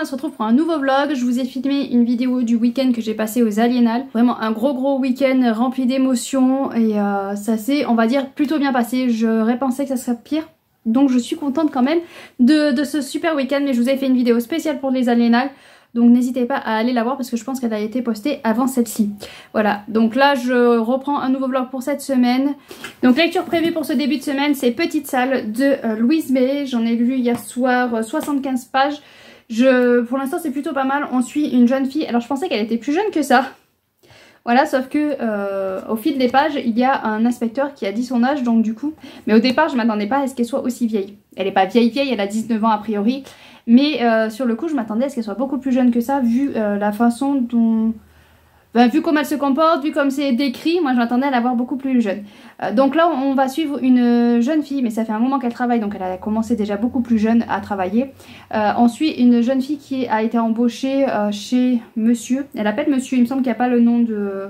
on se retrouve pour un nouveau vlog. Je vous ai filmé une vidéo du week-end que j'ai passé aux Aliénales. Vraiment un gros week-end rempli d'émotions et ça s'est, on va dire, plutôt bien passé. J'aurais pensé que ça serait pire. Donc je suis contente quand même de ce super week-end. Mais je vous ai fait une vidéo spéciale pour les Aliénales. Donc n'hésitez pas à aller la voir parce que je pense qu'elle a été postée avant celle-ci. Voilà, donc là je reprends un nouveau vlog pour cette semaine. Donc lecture prévue pour ce début de semaine, c'est Petite Salle de Louise May. J'en ai lu hier soir 75 pages. Pour l'instant c'est plutôt pas mal. On suit une jeune fille. Alors je pensais qu'elle était plus jeune que ça. Voilà, sauf que au fil des pages, il y a un inspecteur qui a dit son âge, donc du coup... Mais au départ, je m'attendais pas à ce qu'elle soit aussi vieille. Elle est pas vieille, elle a 19 ans a priori. Mais sur le coup, je m'attendais à ce qu'elle soit beaucoup plus jeune que ça, vu la façon dont... Ben, vu comment elle se comporte, vu comme c'est décrit, moi je m'attendais à la voir beaucoup plus jeune. Donc là, on va suivre une jeune fille, mais ça fait un moment qu'elle travaille, donc elle a commencé déjà beaucoup plus jeune à travailler. On suit une jeune fille qui a été embauchée chez Monsieur. Elle appelle Monsieur, il me semble qu'il n'y a pas le nom de...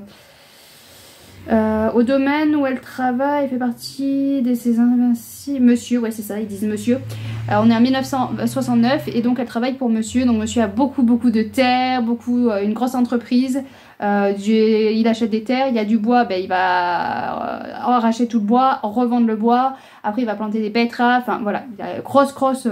au domaine où elle travaille, elle fait partie de ces invincibles. Monsieur, ouais c'est ça, ils disent Monsieur. On est en 1969 et donc elle travaille pour Monsieur. Donc Monsieur a beaucoup de terres, une grosse entreprise. Il achète des terres, il y a du bois, ben, il va arracher tout le bois, revendre le bois. Après il va planter des betteraves, enfin voilà, il a grosse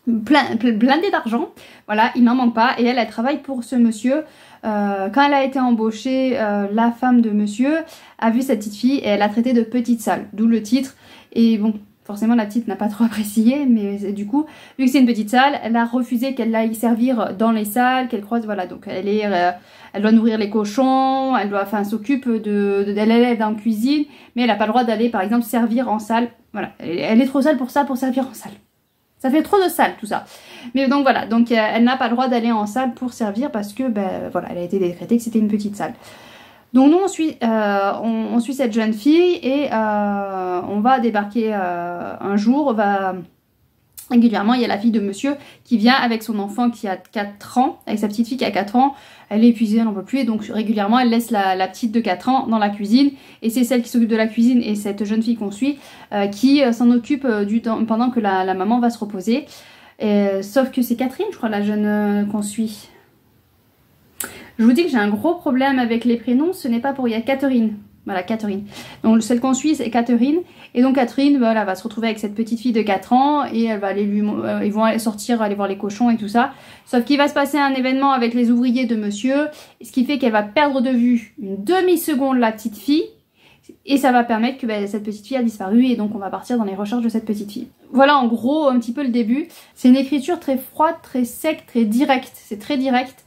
blindé d'argent. Voilà, il n'en manque pas et elle travaille pour ce monsieur. Quand elle a été embauchée, la femme de monsieur a vu cette petite fille et elle a traité de petite sale, d'où le titre. Et bon, forcément la petite n'a pas trop apprécié, mais du coup, vu que c'est une petite salle, elle a refusé qu'elle aille servir dans les salles, qu'elle croise, voilà, donc elle doit nourrir les cochons, elle s'occupe elle aide en cuisine, mais elle n'a pas le droit d'aller par exemple servir en salle, voilà, elle est trop sale pour ça, pour servir en salle. Ça fait trop de salle tout ça. Mais donc voilà, donc elle n'a pas le droit d'aller en salle pour servir parce que ben voilà, elle a été décrétée que c'était une petite salle. Donc nous on suit cette jeune fille et on va débarquer un jour, régulièrement il y a la fille de monsieur qui vient avec son enfant qui a 4 ans, avec sa petite fille qui a 4 ans. Elle est épuisée, elle n'en peut plus et donc régulièrement elle laisse la petite de 4 ans dans la cuisine. Et c'est celle qui s'occupe de la cuisine et cette jeune fille qu'on suit qui s'en occupe du temps pendant que la maman va se reposer. Sauf que c'est Catherine, je crois, la jeune qu'on suit. Je vous dis que j'ai un gros problème avec les prénoms, ce n'est pas pour rien. Catherine. Voilà, Catherine. Donc celle qu'on suit c'est Catherine. Et donc Catherine voilà, va se retrouver avec cette petite fille de 4 ans et elle va aller ils vont sortir, aller voir les cochons et tout ça. Sauf qu'il va se passer un événement avec les ouvriers de monsieur, ce qui fait qu'elle va perdre de vue une demi-seconde la petite fille. Et ça va permettre que cette petite fille a disparu et donc on va partir dans les recherches de cette petite fille. Voilà en gros un petit peu le début. C'est une écriture très froide, très sec, très directe. C'est très direct.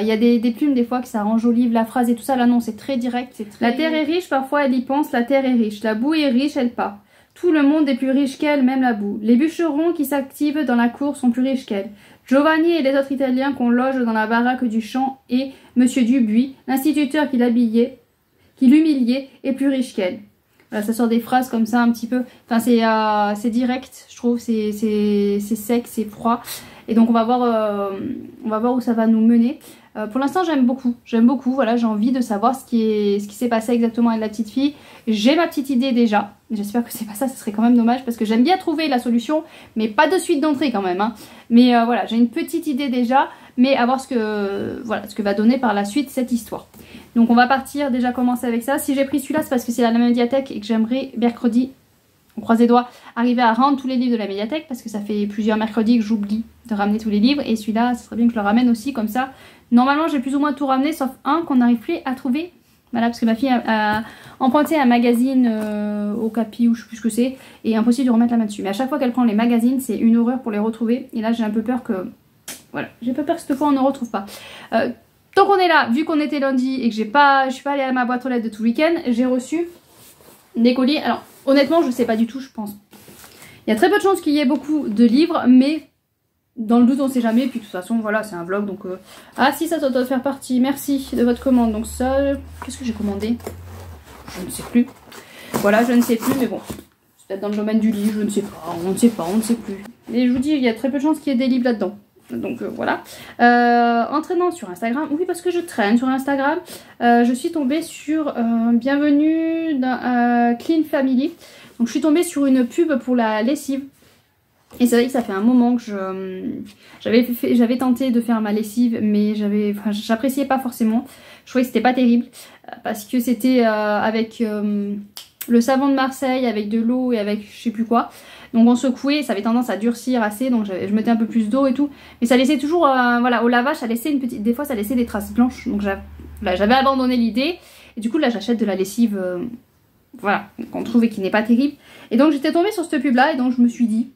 Il y a des plumes des fois que ça enjolive la phrase et tout ça. Là non, c'est très direct. La terre est riche, parfois elle y pense, la terre est riche. La boue est riche, elle part. Tout le monde est plus riche qu'elle, même la boue. Les bûcherons qui s'activent dans la cour sont plus riches qu'elle. Giovanni et les autres Italiens qu'on loge dans la baraque du champ et Monsieur Dubuis, l'instituteur qui l'humiliait, est plus riche qu'elle. Voilà, ça sort des phrases comme ça un petit peu. Enfin c'est direct, je trouve. C'est sec, c'est froid. Et donc on va voir où ça va nous mener. Pour l'instant j'aime beaucoup, voilà, j'ai envie de savoir ce qui s'est passé exactement avec la petite fille. J'ai ma petite idée déjà, j'espère que c'est pas ça, ce serait quand même dommage parce que j'aime bien trouver la solution, mais pas de suite d'entrée quand même, hein. Mais voilà, j'ai une petite idée déjà, mais à voir ce que va donner par la suite cette histoire. Donc on va partir, déjà commencer avec ça. Si j'ai pris celui-là c'est parce que c'est à la médiathèque et que j'aimerais mercredi, on croise les doigts, arriver à rendre tous les livres de la médiathèque parce que ça fait plusieurs mercredis que j'oublie de ramener tous les livres et celui-là, ce serait bien que je le ramène aussi comme ça. Normalement, j'ai plus ou moins tout ramené sauf un qu'on n'arrive plus à trouver. Voilà, parce que ma fille a emprunté un magazine au Capi ou je sais plus ce que c'est et impossible de remettre la main dessus. Mais à chaque fois qu'elle prend les magazines, c'est une horreur pour les retrouver et là, j'ai un peu peur que... Voilà, j'ai un peu peur que cette fois on ne retrouve pas. Tant qu'on est là, vu qu'on était lundi et que je suis pas allée à ma boîte aux lettres de tout le week-end, j'ai reçu des colis. Alors, honnêtement, je sais pas du tout, je pense. Il y a très peu de chances qu'il y ait beaucoup de livres, mais dans le doute, on sait jamais. Puis de toute façon, voilà, c'est un vlog, donc... Ah si, ça doit faire partie. Merci de votre commande. Donc ça, qu'est-ce que j'ai commandé? Je ne sais plus. Voilà, je ne sais plus, mais bon. C'est peut-être dans le domaine du livre, je ne sais pas. On ne sait pas, on ne sait plus. Et je vous dis, il y a très peu de chances qu'il y ait des livres là-dedans. Donc voilà. Entraînant sur Instagram, oui parce que je traîne sur Instagram, je suis tombée sur bienvenue dans Clean Family. Donc je suis tombée sur une pub pour la lessive. Et c'est vrai que ça fait un moment que j'avais tenté de faire ma lessive, mais j'appréciais pas forcément. Je trouvais que c'était pas terrible parce que c'était avec le savon de Marseille, avec de l'eau et avec je sais plus quoi. Donc on secouait, ça avait tendance à durcir assez, donc je mettais un peu plus d'eau et tout. Mais ça laissait toujours, voilà, au lavage, ça laissait des fois ça laissait des traces blanches. Donc j'avais abandonné l'idée. Et du coup là j'achète de la lessive, voilà, qu'on trouve et qui n'est pas terrible. Et donc j'étais tombée sur cette pub là et donc je me suis dit,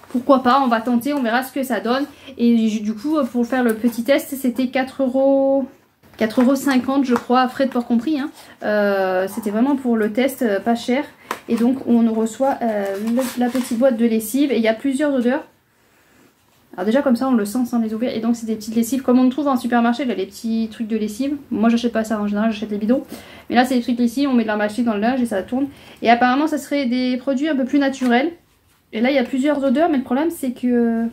pourquoi pas, on va tenter, on verra ce que ça donne. Et du coup pour faire le petit test, c'était 4,50 € je crois, frais de port compris. Hein. C'était vraiment pour le test, pas cher. Et donc on reçoit la petite boîte de lessive et il y a plusieurs odeurs. Alors déjà comme ça on le sent sans les ouvrir. Et donc c'est des petites lessives comme on trouve en supermarché, il y a les petits trucs de lessive. Moi j'achète pas ça en général, j'achète les bidons. Mais là c'est des trucs de lessive, on met de la mâchée dans le linge et ça tourne. Et apparemment ça serait des produits un peu plus naturels. Et là il y a plusieurs odeurs mais le problème c'est que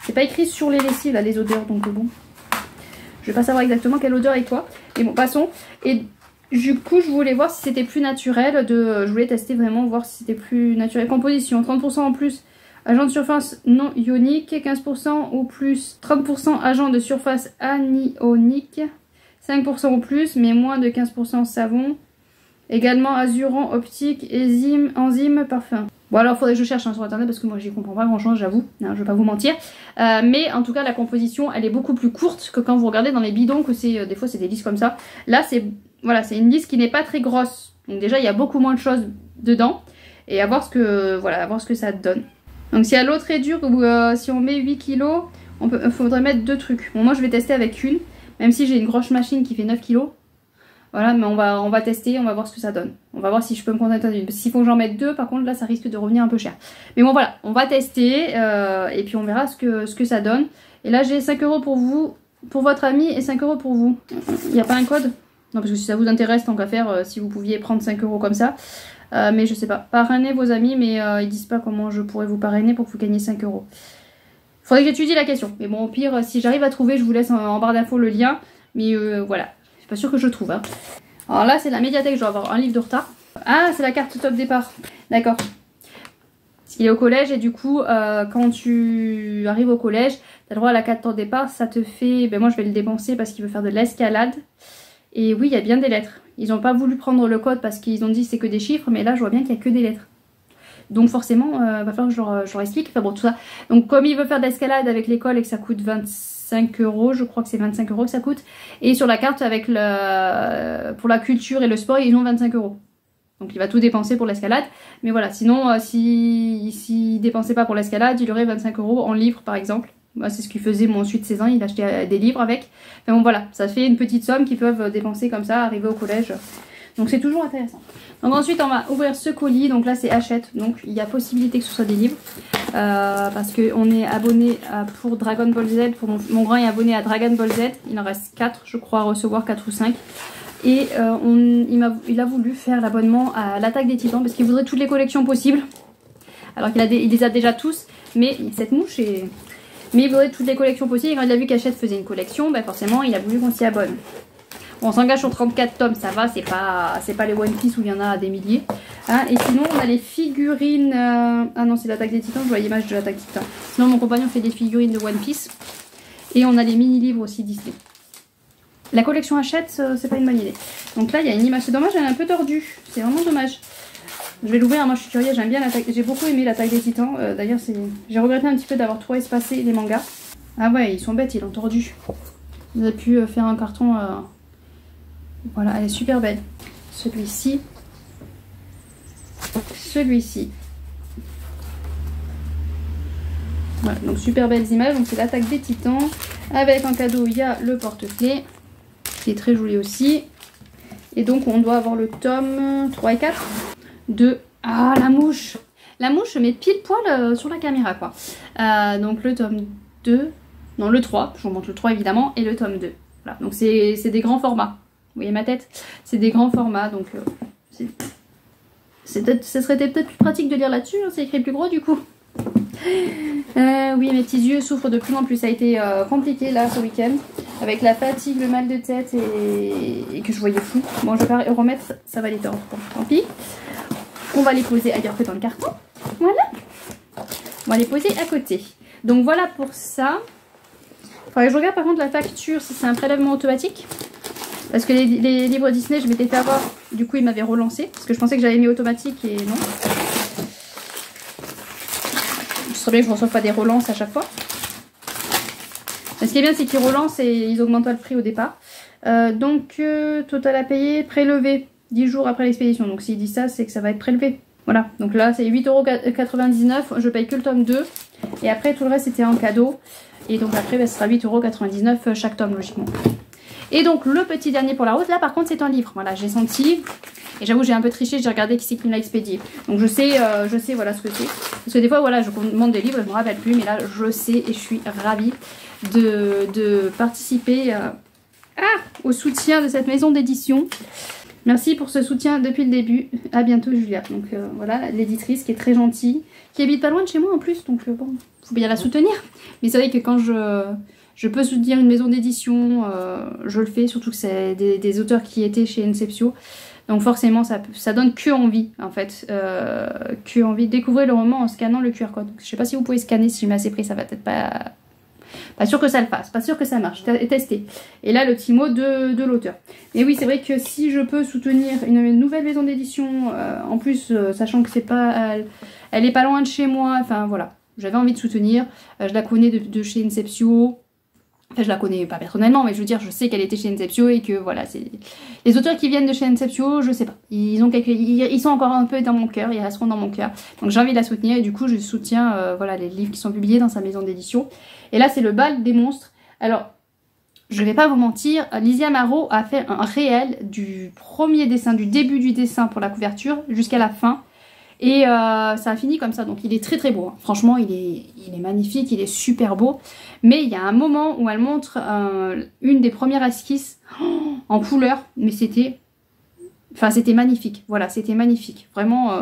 c'est pas écrit sur les lessives là les odeurs. Donc bon, je vais pas savoir exactement quelle odeur est quoi. Mais bon passons. Et du coup je voulais voir si c'était plus naturel. Je voulais tester vraiment, voir si c'était plus naturel. Composition 30% en plus. Agent de surface non ionique, 15% ou plus, 30% agent de surface anionique, 5% ou plus, mais moins de 15% savon. Également azurant, optique, enzyme, parfum. Bon alors faudrait que je cherche sur internet parce que moi j'y comprends pas grand chose, j'avoue, je vais pas vous mentir. Mais en tout cas la composition elle est beaucoup plus courte que quand vous regardez dans les bidons, que c'est des fois c'est des listes comme ça. Là c'est voilà, c'est une liste qui n'est pas très grosse. Donc déjà il y a beaucoup moins de choses dedans. Et à voir ce que ça donne. Donc si à l'eau très dure ou si on met 8 kg, faudrait mettre 2 trucs. Bon moi je vais tester avec une, même si j'ai une grosse machine qui fait 9 kg. Voilà, mais on va tester, on va voir ce que ça donne. On va voir si je peux me contenter d'une. S'il faut que j'en mette 2, par contre là ça risque de revenir un peu cher. Mais bon voilà, on va tester et puis on verra ce que ça donne. Et là j'ai 5 € pour vous, pour votre ami et 5 € pour vous. Il n'y a pas un code? Non parce que si ça vous intéresse tant qu'à faire, si vous pouviez prendre 5 € comme ça. Mais je sais pas, parrainer vos amis, mais ils disent pas comment je pourrais vous parrainer pour que vous gagniez 5 €. Faudrait que j'étudie la question. Mais bon, au pire, si j'arrive à trouver, je vous laisse en barre d'infos le lien. Mais voilà, je suis pas sûre que je trouve. Hein. Alors là, c'est la médiathèque, je dois avoir un livre de retard. Ah, c'est la carte top départ. D'accord. Il est au collège et du coup, quand tu arrives au collège, tu as le droit à la carte top départ. Ça te fait... Ben moi, je vais le dépenser parce qu'il veut faire de l'escalade. Et oui, il y a bien des lettres. Ils n'ont pas voulu prendre le code parce qu'ils ont dit c'est que des chiffres, mais là je vois bien qu'il n'y a que des lettres. Donc forcément, va falloir que je leur explique. Enfin bon, tout ça. Donc comme il veut faire de l'escalade avec l'école et que ça coûte 25 €, je crois que c'est 25 € que ça coûte. Et sur la carte avec pour la culture et le sport, ils ont 25 €. Donc il va tout dépenser pour l'escalade. Mais voilà, sinon, s'il dépensait pas pour l'escalade, il aurait 25 € en livres par exemple. Bah, c'est ce qu'il faisait moi ensuite 16 ans, il achetait des livres avec. Enfin bon voilà, ça fait une petite somme qu'ils peuvent dépenser comme ça, arriver au collège. Donc c'est toujours intéressant. Donc ensuite on va ouvrir ce colis, donc là c'est Hachette. Donc il y a possibilité que ce soit des livres. Parce qu'on est abonné pour Dragon Ball Z. Pour mon grand est abonné à Dragon Ball Z. Il en reste 4 je crois à recevoir, 4 ou 5. Et il a voulu faire l'abonnement à l'Attaque des Titans parce qu'il voudrait toutes les collections possibles. Alors qu'il les a déjà tous. Mais cette mouche est... Mais il voudrait toutes les collections possibles. Et quand il a vu qu'Hachette faisait une collection, ben forcément il a voulu qu'on s'y abonne. Bon, on s'engage sur 34 tomes, ça va, c'est pas les One Piece où il y en a des milliers. Hein, et sinon on a les figurines... Ah non, c'est l'Attaque des Titans, je vois l'image de l'Attaque des Titans. Sinon mon compagnon fait des figurines de One Piece. Et on a les mini-livres aussi Disney. La collection Hachette, c'est pas une bonne idée. Donc là il y a une image, c'est dommage, elle est un peu tordue. C'est vraiment dommage. Je vais l'ouvrir, moi je suis curieuse, j'aime bien l'attaque. J'ai beaucoup aimé l'Attaque des Titans. D'ailleurs, j'ai regretté un petit peu d'avoir trop espacé les mangas. Ah ouais, ils sont bêtes, ils l'ont tordu. Vous avez pu faire un carton. Voilà, elle est super belle. Celui-ci. Celui-ci. Voilà, donc super belles images. Donc c'est l'Attaque des Titans. Avec en cadeau, il y a le porte-clés. Qui est très joli aussi. Et donc on doit avoir le tome 3 et 4. Ah la mouche. La mouche met pile poil sur la caméra quoi. Donc le tome 2. Non le 3. Je vous montre le 3 évidemment. Et le tome 2. Voilà. Donc c'est des grands formats. Vous voyez ma tête? C'est des grands formats. Donc ça serait peut-être plus pratique de lire là-dessus. Hein, c'est écrit plus gros du coup. Oui mes petits yeux souffrent de plus en plus. Ça a été compliqué là ce week-end. Avec la fatigue, le mal de tête et que je voyais flou. Bon je vais pas remettre. Ça va les tordre. Tant pis. On va les poser ailleurs que dans le carton. Voilà. On va les poser à côté. Donc voilà pour ça. Faudrait que je regarde par contre la facture si c'est un prélèvement automatique. Parce que les livres Disney, je m'étais fait avoir. Du coup, ils m'avaient relancé. Parce que je pensais que j'avais mis automatique et non. Je serais bien que je ne reçoive pas des relances à chaque fois. Mais ce qui est bien, c'est qu'ils relancent et ils augmentent pas le prix au départ. Total à payer, prélevé 10 jours après l'expédition. Donc s'il dit ça, c'est que ça va être prélevé. Voilà, donc là c'est 8,99 €, je paye que le tome 2. Et après tout le reste c'était en cadeau. Et donc après ce sera 8,99 € chaque tome logiquement. Et donc le petit dernier pour la route, là par contre c'est un livre. Voilà, j'ai senti. Et j'avoue j'ai un peu triché, j'ai regardé qui c'est qui me l'a expédié. Donc je sais voilà ce que c'est. Parce que des fois voilà, je commande des livres, je me rappelle plus. Mais là je sais et je suis ravie de participer au soutien de cette maison d'édition. Merci pour ce soutien depuis le début. À bientôt Julia. Donc voilà, l'éditrice qui est très gentille, qui habite pas loin de chez moi en plus. Donc bon, faut bien la soutenir. Mais c'est vrai que quand je peux soutenir une maison d'édition, je le fais. Surtout que c'est des auteurs qui étaient chez Inceptio. Donc forcément ça donne que envie en fait. Que envie de découvrir le roman en scannant le QR code. Donc, je sais pas si vous pouvez scanner, si je mets assez près ça va peut-être pas... Pas sûr que ça le fasse, pas sûr que ça marche, tester. Et là, le petit mot de l'auteur. Et oui, c'est vrai que si je peux soutenir une nouvelle maison d'édition, en plus, sachant que c'est pas, elle est pas loin de chez moi, enfin voilà, j'avais envie de soutenir. Je la connais de chez Inceptio. Enfin, je la connais pas personnellement, mais je veux dire, je sais qu'elle était chez Inceptio et que voilà, c'est les auteurs qui viennent de chez Inceptio, je sais pas. Ils sont encore un peu dans mon cœur, ils resteront dans mon cœur. Donc j'ai envie de la soutenir et du coup, je soutiens voilà, les livres qui sont publiés dans sa maison d'édition. Et là, c'est le bal des monstres. Alors, je vais pas vous mentir, Lizzie Amaro a fait un réel du premier dessin, du début du dessin pour la couverture jusqu'à la fin. Et ça a fini comme ça, donc il est très très beau. Hein. Franchement, il est magnifique, il est super beau. Mais il y a un moment où elle montre une des premières esquisses en couleur, mais c'était magnifique. Voilà, c'était magnifique, vraiment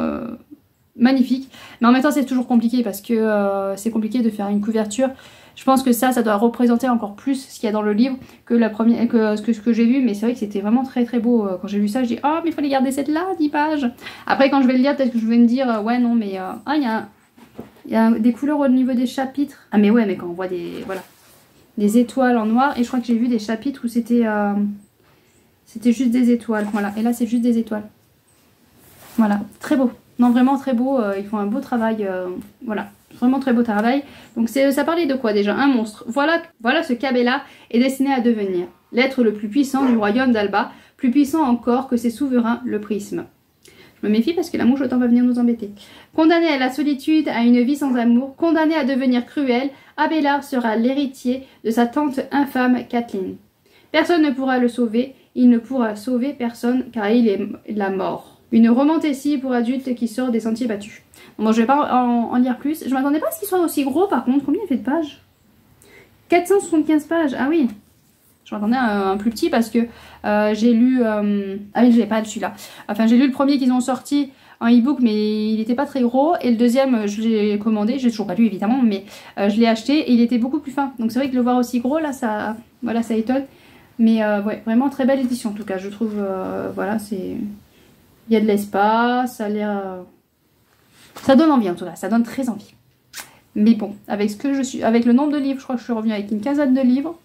magnifique. Mais en même temps, c'est toujours compliqué parce que c'est compliqué de faire une couverture. Je pense que ça doit représenter encore plus ce qu'il y a dans le livre que ce que j'ai vu. Mais c'est vrai que c'était vraiment très très beau. Quand j'ai lu ça, je dis oh mais il fallait garder cette là d'image. Après quand je vais le lire, peut-être que je vais me dire ouais non mais il y a des couleurs au niveau des chapitres. Ah mais ouais mais quand on voit des étoiles en noir. Et je crois que j'ai vu des chapitres où c'était juste des étoiles. Voilà, et là c'est juste des étoiles. Voilà, très beau. Non vraiment très beau. Ils font un beau travail. Voilà. Vraiment très beau travail. Donc ça parlait de quoi déjà? Un monstre. Voilà ce qu'Abella est destiné à devenir. L'être le plus puissant du royaume d'Alba. Plus puissant encore que ses souverains, le prisme. Je me méfie parce que la mouche autant va venir nous embêter. Condamné à la solitude, à une vie sans amour, condamné à devenir cruel, Abélard sera l'héritier de sa tante infâme Kathleen. Personne ne pourra le sauver. Il ne pourra sauver personne car il est la mort. Une romantécie pour adultes qui sort des sentiers battus. Bon, je vais pas en lire plus. Je m'attendais pas à ce qu'il soit aussi gros par contre. Combien il fait de pages? 475 pages. Ah oui. Je m'attendais à un plus petit parce que j'ai lu... Ah oui, je l'ai pas celui-là. Enfin, j'ai lu le premier qu'ils ont sorti en e-book, mais il était pas très gros. Et le deuxième, je l'ai commandé. Je l'ai toujours pas lu évidemment, mais je l'ai acheté et il était beaucoup plus fin. Donc c'est vrai que le voir aussi gros, là, ça étonne. Mais ouais, vraiment très belle édition en tout cas. Je trouve, voilà, c'est... Il y a de l'espace, ça a l'air... Ça donne envie en tout cas, ça donne très envie. Mais bon, avec le nombre de livres, je crois que je suis revenue avec une quinzaine de livres.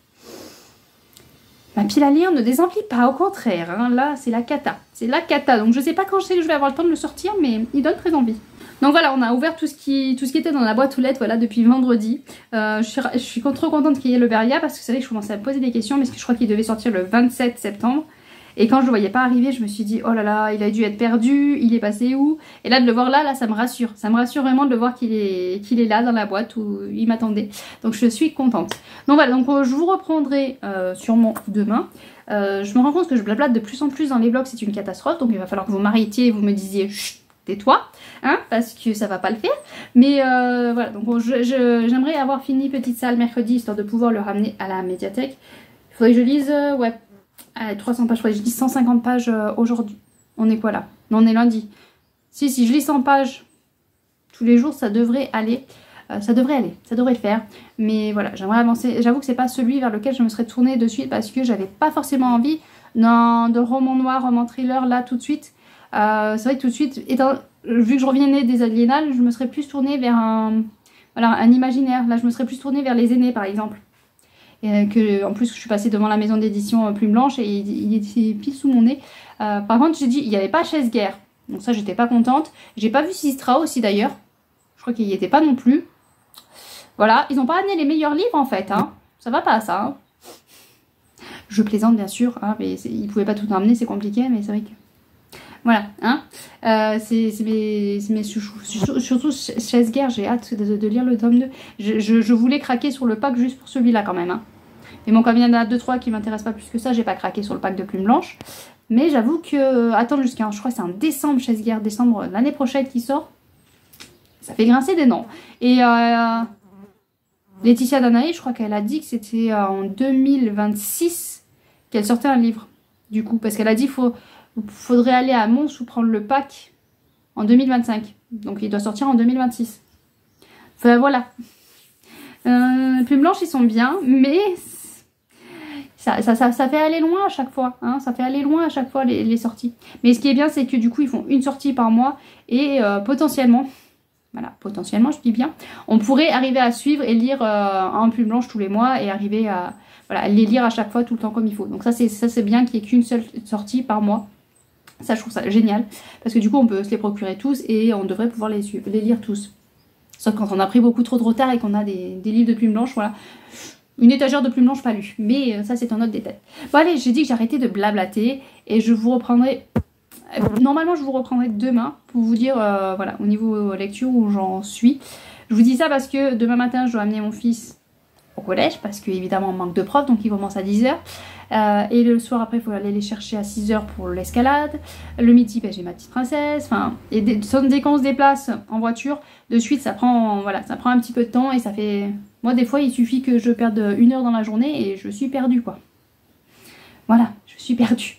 Ma pile à lire ne désemplit pas, au contraire. Hein, là, c'est la cata. C'est la cata. Donc je sais pas quand je sais que je vais avoir le temps de le sortir, mais il donne très envie. Donc voilà, on a ouvert tout ce qui était dans la boîte aux lettres, voilà, depuis vendredi. Je suis trop contente qu'il y ait le Beria parce que c'est vrai que je commençais à me poser des questions, mais je crois qu'il devait sortir le 27 septembre. Et quand je le voyais pas arriver, je me suis dit, oh là là, il a dû être perdu, il est passé où? Et là, de le voir là, ça me rassure. Ça me rassure vraiment de le voir qu'il est là dans la boîte où il m'attendait. Donc je suis contente. Donc voilà, donc je vous reprendrai sûrement demain. Je me rends compte que je blablate de plus en plus dans les vlogs, c'est une catastrophe. Donc il va falloir que vous m'arrêtiez et vous me disiez, chut, tais-toi, hein, parce que ça va pas le faire. Mais voilà, donc j'aimerais avoir fini Petite Salle mercredi, histoire de pouvoir le ramener à la médiathèque. Il faudrait que je lise, ouais. 300 pages, je lis 150 pages aujourd'hui. On est quoi là? Non, on est lundi. Si je lis 100 pages tous les jours, ça devrait aller. Ça devrait le faire. Mais voilà, j'aimerais avancer. J'avoue que c'est pas celui vers lequel je me serais tournée de suite parce que j'avais pas forcément envie de roman noir, roman thriller là tout de suite. C'est vrai que tout de suite, vu que je revenais des Aliénales, je me serais plus tournée vers voilà, un imaginaire. Là, je me serais plus tournée vers les aînés, par exemple. Et en plus, je suis passée devant la maison d'édition Plume Blanche et il était pile sous mon nez. Par contre, j'ai dit, il n'y avait pas Chaise Guerre. Donc ça, j'étais pas contente. J'ai pas vu Sistra aussi, d'ailleurs. Je crois qu'il n'y était pas non plus. Voilà, ils n'ont pas amené les meilleurs livres, en fait. Hein. Ça va pas, ça. Hein. Je plaisante, bien sûr. Hein, mais ils ne pouvaient pas tout emmener, c'est compliqué, mais c'est vrai que... Voilà, hein. C'est mes chouchous. Surtout Chaise Guerre, j'ai hâte de lire le tome 2. Je voulais craquer sur le pack juste pour celui-là, quand même. Hein. Et bon, comme il y en a 2-3 qui m'intéressent pas plus que ça, j'ai pas craqué sur le pack de Plume Blanche. Mais j'avoue que... attendre jusqu'à... Je crois que c'est en décembre, Chaise Guerre, décembre l'année prochaine qui sort. Ça fait grincer des dents. Et... Laetitia Danaé, je crois qu'elle a dit que c'était en 2026 qu'elle sortait un livre. Du coup, parce qu'elle a dit faudrait aller à Mons ou prendre le pack en 2025. Donc il doit sortir en 2026. Enfin voilà. Plume Blanche, ils sont bien, mais ça fait aller loin à chaque fois. Hein, ça fait aller loin à chaque fois les sorties. Mais ce qui est bien, c'est que du coup, ils font une sortie par mois et potentiellement... Voilà, potentiellement, je dis bien. On pourrait arriver à suivre et lire en Plume Blanche tous les mois et arriver à voilà, les lire à chaque fois tout le temps comme il faut. Donc ça c'est bien qu'il n'y ait qu'une seule sortie par mois. Ça, je trouve ça génial. Parce que du coup, on peut se les procurer tous et on devrait pouvoir les lire tous. Sauf quand on a pris beaucoup trop de retard et qu'on a des livres de Plume Blanche, voilà. Une étagère de Plume Blanche pas lue. Mais ça, c'est un autre détail. Bon allez, j'ai dit que j'arrêtais de blablater et je vous reprendrai... Normalement, je vous reprendrai demain pour vous dire, voilà, au niveau lecture où j'en suis. Je vous dis ça parce que demain matin, je dois amener mon fils au collège parce qu'évidemment, on manque de profs, donc il commence à 10 h. Et le soir, après, il faut aller les chercher à 6 h pour l'escalade. Le midi, ben, j'ai ma petite princesse. Enfin, et dès qu'on se déplace en voiture, de suite, ça prend, voilà, ça prend un petit peu de temps et ça fait... Moi, des fois, il suffit que je perde 1 heure dans la journée et je suis perdue, quoi. Voilà, je suis perdue.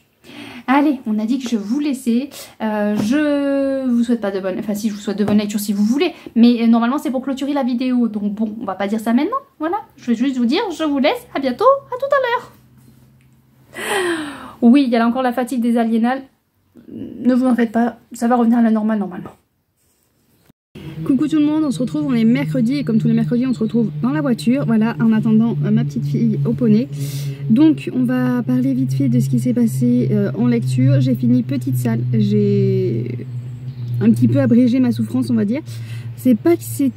Allez, on a dit que je vous laissais. Je vous souhaite pas de bonne... Enfin, si, je vous souhaite de bonne lecture si vous voulez. Mais normalement, c'est pour clôturer la vidéo. Donc bon, on va pas dire ça maintenant. Voilà, je vais juste vous dire, je vous laisse. À bientôt, à tout à l'heure. Oui, il y a encore la fatigue des aliénales. Ne vous en faites pas, ça va revenir à la normale normalement. Coucou tout le monde, on se retrouve, on est mercredi et comme tous les mercredis on se retrouve dans la voiture, voilà, en attendant ma petite fille au poney. Donc on va parler vite fait de ce qui s'est passé en lecture. J'ai fini Petite Salle, j'ai un petit peu abrégé ma souffrance on va dire. C'est pas que c'est...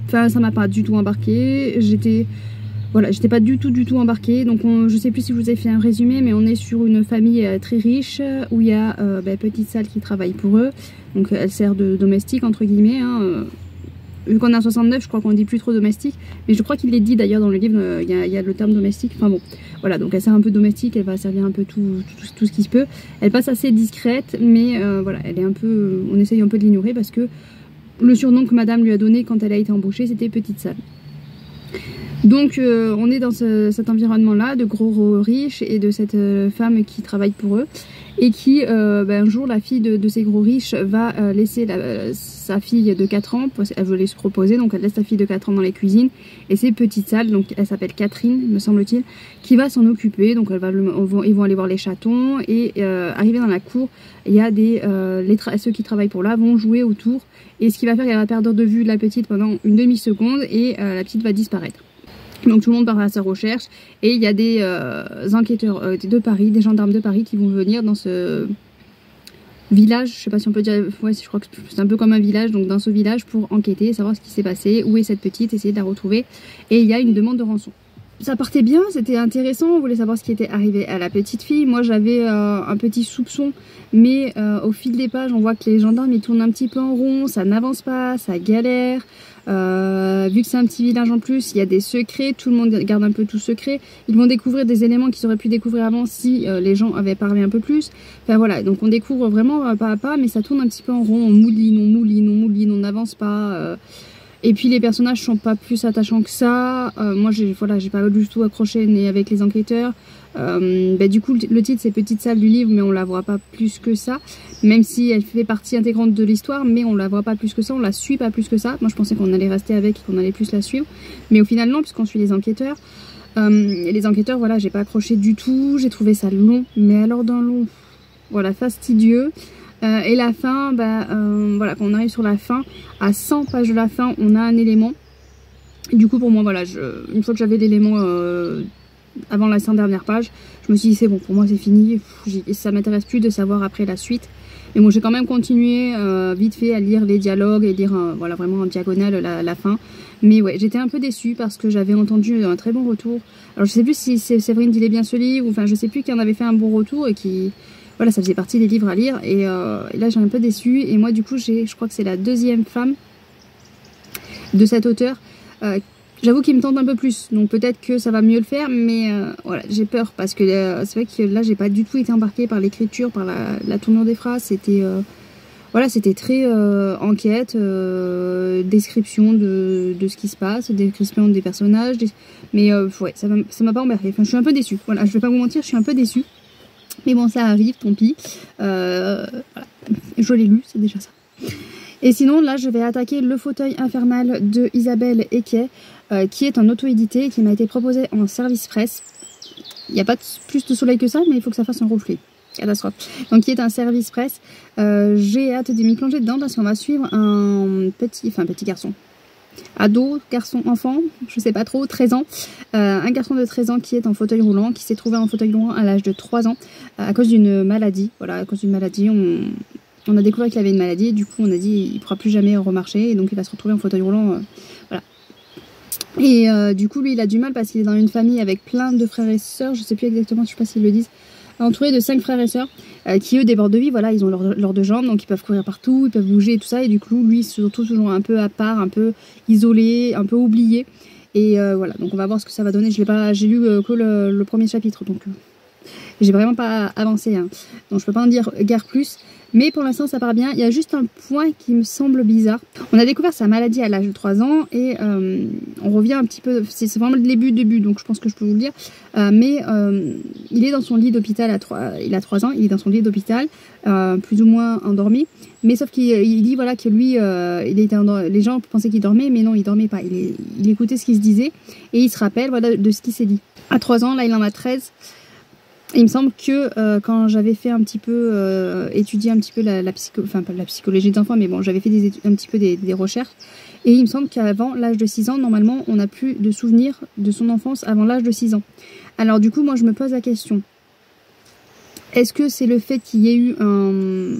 Enfin ça m'a pas du tout embarqué, voilà, j'étais pas du tout embarquée. Donc je sais plus si je vous ai fait un résumé, mais on est sur une famille très riche où il y a Petite Salle qui travaille pour eux. Donc elle sert de domestique entre guillemets. Hein. Vu qu'on est en 69, je crois qu'on dit plus trop domestique. Mais je crois qu'il est dit d'ailleurs dans le livre, il y a le terme domestique. Enfin bon, voilà, donc elle sert un peu domestique, elle va servir un peu tout ce qui se peut. Elle passe assez discrète, mais voilà, elle est un peu... on essaye un peu de l'ignorer parce que le surnom que madame lui a donné quand elle a été embauchée, c'était Petite Salle. Donc on est dans cet environnement là de gros riches et de cette femme qui travaille pour eux et qui un jour la fille de ces gros riches va laisser sa fille de 4 ans, elle veut se reposer, donc elle laisse sa fille de 4 ans dans les cuisines et c'est Petite Salle, donc elle s'appelle Catherine me semble-t-il, qui va s'en occuper. Donc ils vont aller voir les chatons et arriver dans la cour, il y a ceux qui travaillent pour là vont jouer autour et ce qui va faire qu'elle va perdre de vue la petite pendant une demi-seconde et la petite va disparaître. Donc tout le monde part à sa recherche et il y a des enquêteurs de Paris, des gendarmes de Paris qui vont venir dans ce village, je sais pas si on peut dire, ouais, je crois que c'est un peu comme un village, donc dans ce village pour enquêter, savoir ce qui s'est passé, où est cette petite, essayer de la retrouver et il y a une demande de rançon. Ça partait bien, c'était intéressant, on voulait savoir ce qui était arrivé à la petite fille. Moi j'avais un petit soupçon, mais au fil des pages on voit que les gendarmes ils tournent un petit peu en rond, ça n'avance pas, ça galère. Vu que c'est un petit village en plus, il y a des secrets, tout le monde garde un peu tout secret. Ils vont découvrir des éléments qu'ils auraient pu découvrir avant si les gens avaient parlé un peu plus. Enfin voilà, donc on découvre vraiment pas à pas, mais ça tourne un petit peu en rond, on mouline, on n'avance pas. Et puis les personnages sont pas plus attachants que ça. Moi j'ai pas du tout accroché ni avec les enquêteurs. Du coup le titre c'est Petite Salle du livre, mais on la voit pas plus que ça, même si elle fait partie intégrante de l'histoire, mais on la voit pas plus que ça, on la suit pas plus que ça. Moi je pensais qu'on allait rester avec et qu'on allait plus la suivre, mais au final non, puisqu'on suit les enquêteurs. Les enquêteurs, voilà, j'ai pas accroché du tout, j'ai trouvé ça long, mais alors d'un long, voilà, fastidieux. Et la fin, voilà, quand on arrive sur la fin, à 100 pages de la fin, on a un élément Du coup pour moi voilà, une fois que j'avais l'élément avant la 100 dernière page, je me suis dit c'est bon, pour moi c'est fini, ça m'intéresse plus de savoir après la suite. Mais bon, j'ai quand même continué vite fait à lire les dialogues et lire voilà, vraiment en diagonale la fin. Mais ouais, j'étais un peu déçue parce que j'avais entendu un très bon retour. Alors je sais plus si Séverine dit bien ce livre, ou enfin je sais plus qui en avait fait un bon retour et qui... Voilà, ça faisait partie des livres à lire. Et là j'ai un peu déçue. Et moi du coup, je crois que c'est la deuxième femme de cet auteur. J'avoue qu'il me tente un peu plus, donc peut-être que ça va mieux le faire, mais voilà, j'ai peur parce que c'est vrai que là j'ai pas du tout été embarquée par l'écriture, par la tournure des phrases. C'était voilà, c'était très enquête, description de ce qui se passe, description des personnages, mais ouais, ça m'a pas embarqué. Enfin, je suis un peu déçue. Voilà, je vais pas vous mentir, je suis un peu déçue, mais bon, ça arrive, tant pis. Voilà, je l'ai lu, c'est déjà ça. Et sinon, là, je vais attaquer Le Fauteuil Infernal de Isabelle Ecquet, qui est en auto-édité et qui m'a été proposé en service presse. Il n'y a pas plus de soleil que ça, mais il faut que ça fasse un reflet. Catastrophe. Donc, qui est un service presse. J'ai hâte de m'y plonger dedans parce qu'on va suivre un petit garçon. Ado, garçon, enfant, je sais pas trop, 13 ans. Un garçon de 13 ans qui est en fauteuil roulant, qui s'est trouvé en fauteuil roulant à l'âge de 3 ans à cause d'une maladie. Voilà, à cause d'une maladie, on a découvert qu'il avait une maladie et du coup on a dit il ne pourra plus jamais remarcher et donc il va se retrouver en fauteuil roulant. Voilà. Et du coup lui il a du mal parce qu'il est dans une famille avec plein de frères et sœurs, je sais plus exactement, je sais pas s'ils le disent, entouré de 5 frères et sœurs qui eux débordent de vie, voilà, ils ont leurs 2 jambes donc ils peuvent courir partout, ils peuvent bouger et tout ça et du coup lui il se retrouve toujours un peu à part, un peu isolé, un peu oublié et voilà, donc on va voir ce que ça va donner. J'ai lu que le premier chapitre donc j'ai vraiment pas avancé, hein. Donc je peux pas en dire guère plus. Mais pour l'instant ça part bien. Il y a juste un point qui me semble bizarre. On a découvert sa maladie à l'âge de 3 ans. Et on revient un petit peu. C'est vraiment le début. Donc je pense que je peux vous le dire. Mais il est dans son lit d'hôpital. Il a 3 ans. Il est dans son lit d'hôpital. Plus ou moins endormi. Mais sauf qu'il dit voilà, que lui, les gens pensaient qu'il dormait. Mais non, il dormait pas. Il écoutait ce qui se disait. Et il se rappelle voilà, de ce qui s'est dit. À 3 ans, là il en a 13. Il me semble que quand j'avais fait un petit peu, étudier un petit peu pas la psychologie des enfants, mais bon, j'avais fait un petit peu des recherches, et il me semble qu'avant l'âge de 6 ans, normalement, on n'a plus de souvenirs de son enfance avant l'âge de 6 ans. Alors du coup, moi je me pose la question, est-ce que c'est le fait qu'il y ait eu un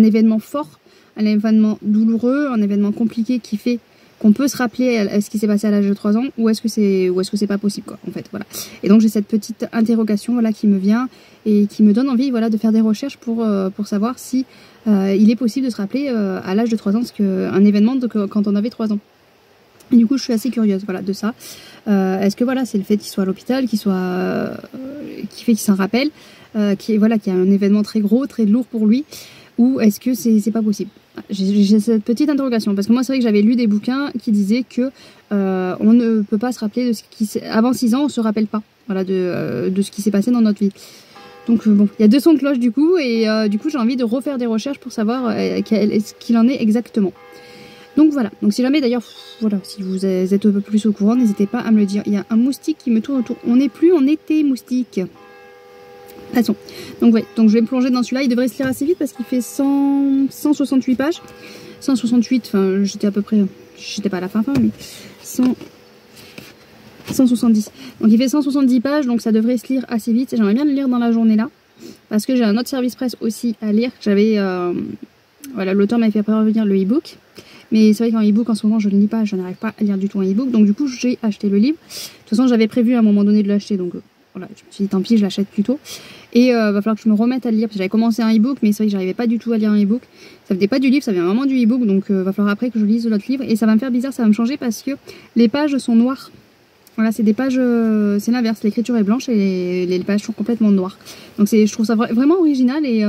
événement fort, un événement douloureux, un événement compliqué qui fait qu'on peut se rappeler à ce qui s'est passé à l'âge de 3 ans ou est-ce que c'est pas possible quoi en fait, voilà. Et donc j'ai cette petite interrogation voilà qui me vient et qui me donne envie voilà de faire des recherches pour savoir si il est possible de se rappeler à l'âge de 3 ans un événement quand on avait 3 ans. Et du coup je suis assez curieuse voilà de ça. Est-ce que voilà c'est le fait qu'il soit à l'hôpital qui fait qu'il s'en rappelle, qui a un événement très gros, très lourd pour lui, ou est-ce que c'est pas possible? J'ai cette petite interrogation parce que moi c'est vrai que j'avais lu des bouquins qui disaient que on ne peut pas se rappeler de ce qui avant 6 ans on se rappelle pas voilà de ce qui s'est passé dans notre vie. Donc bon, il y a 2 sons de cloche du coup et du coup j'ai envie de refaire des recherches pour savoir ce qu'il en est exactement. Donc voilà, donc si jamais d'ailleurs voilà, si vous êtes un peu plus au courant, n'hésitez pas à me le dire. Il y a un moustique qui me tourne autour. On n'est plus en été moustique. Façon. Donc ouais, donc je vais me plonger dans celui-là, il devrait se lire assez vite parce qu'il fait 168 pages. 168, enfin j'étais à peu près, j'étais pas à la fin, mais 170. Donc il fait 170 pages, donc ça devrait se lire assez vite. J'aimerais bien le lire dans la journée là, parce que j'ai un autre service presse aussi à lire. J'avais, voilà, l'auteur m'avait fait parvenir le e-book. Mais c'est vrai qu'en e-book en ce moment je ne lis pas, je n'arrive pas à lire du tout un e-book. Donc du coup j'ai acheté le livre. De toute façon j'avais prévu à un moment donné de l'acheter, donc voilà, je me suis dit tant pis je l'achète plus tôt. Et va falloir que je me remette à le lire, parce que j'avais commencé un e-book, mais c'est vrai que j'arrivais pas du tout à lire un e-book. Ça venait pas du livre, ça vient vraiment du e-book, donc va falloir après que je lise l'autre livre. Et ça va me faire bizarre, ça va me changer parce que les pages sont noires. Voilà, c'est des pages, c'est l'inverse, l'écriture est blanche et les pages sont complètement noires. Donc je trouve ça vraiment original et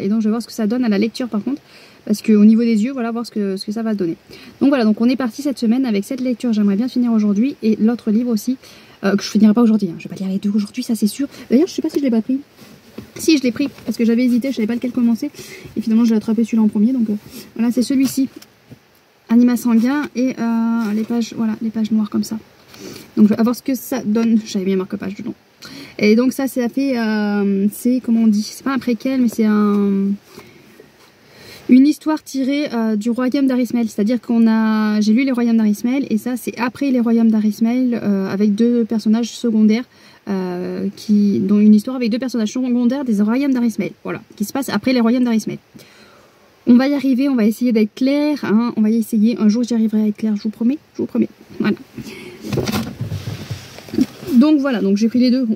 donc je vais voir ce que ça donne à la lecture par contre. Parce qu'au niveau des yeux, voilà, voir ce que ça va donner. Donc voilà, donc on est parti cette semaine avec cette lecture, j'aimerais bien finir aujourd'hui. Et l'autre livre aussi, que je finirai pas aujourd'hui, hein. Je vais pas lire les 2 aujourd'hui, ça c'est sûr. D'ailleurs, je sais pas si je l'ai pas pris. Si, je l'ai pris, parce que j'avais hésité, je savais pas lequel commencer. Et finalement, j'ai attrapé celui-là en premier, donc voilà, c'est celui-ci. Anima sanguin et les pages, voilà, les pages noires comme ça. Donc je vais voir ce que ça donne. J'avais bien marque-page dedans. Et donc ça fait, c'est, comment on dit, c'est pas un préquel, mais c'est une histoire tirée du royaume d'Arismael. C'est-à-dire j'ai lu les royaumes d'Arismael et ça c'est après les royaumes d'Arismael avec 2 personnages secondaires, dont une histoire avec 2 personnages secondaires des royaumes d'Arismael. Voilà, qui se passe après les royaumes d'Arismael. On va y arriver, on va essayer d'être clair, hein, on va y essayer. Un jour j'y arriverai à être clair, je vous promets, je vous promets. Voilà. Donc voilà, donc j'ai pris les 2.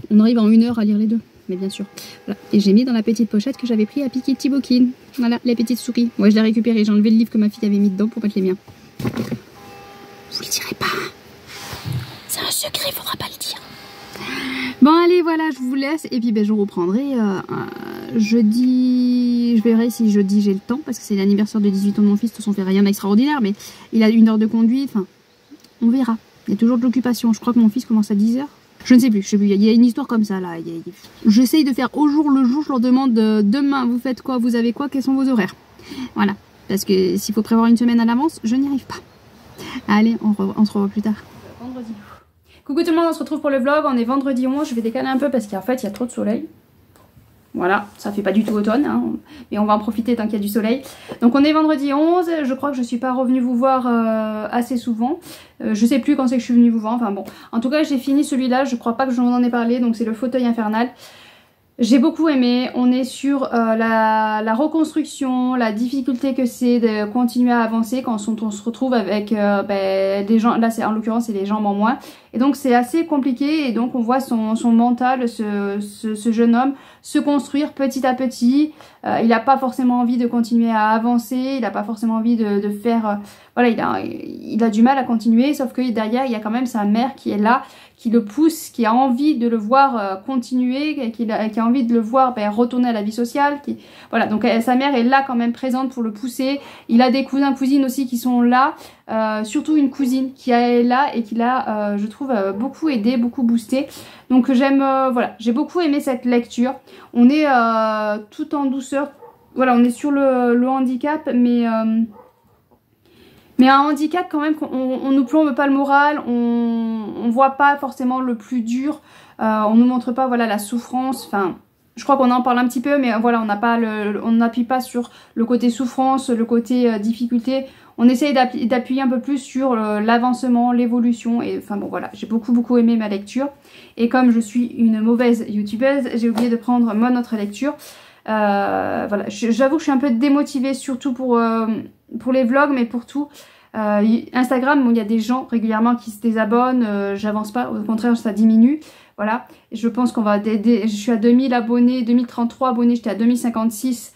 On arrive en 1 heure à lire les 2. Mais bien sûr. Voilà. Et j'ai mis dans la petite pochette que j'avais pris à Piquet Tibokin. Voilà, les petites souris. Ouais, je l'ai récupéré. J'ai enlevé le livre que ma fille avait mis dedans pour mettre les miens. Vous le direz pas. C'est un secret, il faudra pas le dire. Bon, allez, voilà, je vous laisse. Et puis, ben, je reprendrai jeudi. Je verrai si jeudi j'ai le temps. Parce que c'est l'anniversaire de 18 ans de mon fils. De toute façon, on fait rien d'extraordinaire. Mais il a 1 heure de conduite. Enfin, on verra. Il y a toujours de l'occupation. Je crois que mon fils commence à 10 h. Je ne sais plus, il y a une histoire comme ça là. J'essaye de faire au jour le jour, je leur demande demain vous faites quoi, vous avez quoi, quels sont vos horaires. Voilà, parce que s'il faut prévoir une semaine à l'avance, je n'y arrive pas. Allez, on se revoit plus tard. Vendredi. Coucou tout le monde, on se retrouve pour le vlog, on est vendredi 11, je vais décaler un peu parce qu'en fait il y a trop de soleil. Voilà, ça fait pas du tout automne, hein, mais on va en profiter tant qu'il y a du soleil. Donc on est vendredi 11, je crois que je suis pas revenue vous voir assez souvent. Je sais plus quand c'est que je suis venue vous voir, enfin bon. En tout cas j'ai fini celui-là, je crois pas que je vous en ai parlé, donc c'est le fauteuil infernal. J'ai beaucoup aimé, on est sur la reconstruction, la difficulté que c'est de continuer à avancer quand on se retrouve avec des gens, là en l'occurrence c'est les jambes en moins. Et donc c'est assez compliqué et donc on voit son mental, ce jeune homme, se construire petit à petit. Il n'a pas forcément envie de continuer à avancer, il n'a pas forcément envie de faire... voilà, il a du mal à continuer, sauf que derrière il y a quand même sa mère qui est là, qui le pousse, qui a envie de le voir continuer, qui a envie de le voir retourner à la vie sociale. Voilà, donc sa mère est là quand même présente pour le pousser. Il a des cousins, cousines aussi qui sont là. Surtout une cousine qui est là et qui l'a, je trouve, beaucoup aidé, beaucoup boosté. Donc j'aime, voilà, j'ai beaucoup aimé cette lecture. On est tout en douceur. Voilà, on est sur le handicap, mais un handicap quand même qu'on nous plombe pas le moral, on voit pas forcément le plus dur, on nous montre pas voilà la souffrance, enfin je crois qu'on en parle un petit peu mais voilà on n'appuie pas sur le côté souffrance, le côté difficulté, on essaye d'appuyer un peu plus sur l'avancement, l'évolution et enfin bon voilà, j'ai beaucoup aimé ma lecture et comme je suis une mauvaise youtubeuse, j'ai oublié de prendre mon autre lecture. Voilà, j'avoue que je suis un peu démotivée surtout pour les vlogs mais pour tout. Instagram, il y a des gens régulièrement qui se désabonnent, j'avance pas, au contraire ça diminue, voilà, et je pense qu'on va, je suis à 2000 abonnés, 2033 abonnés, j'étais à 2056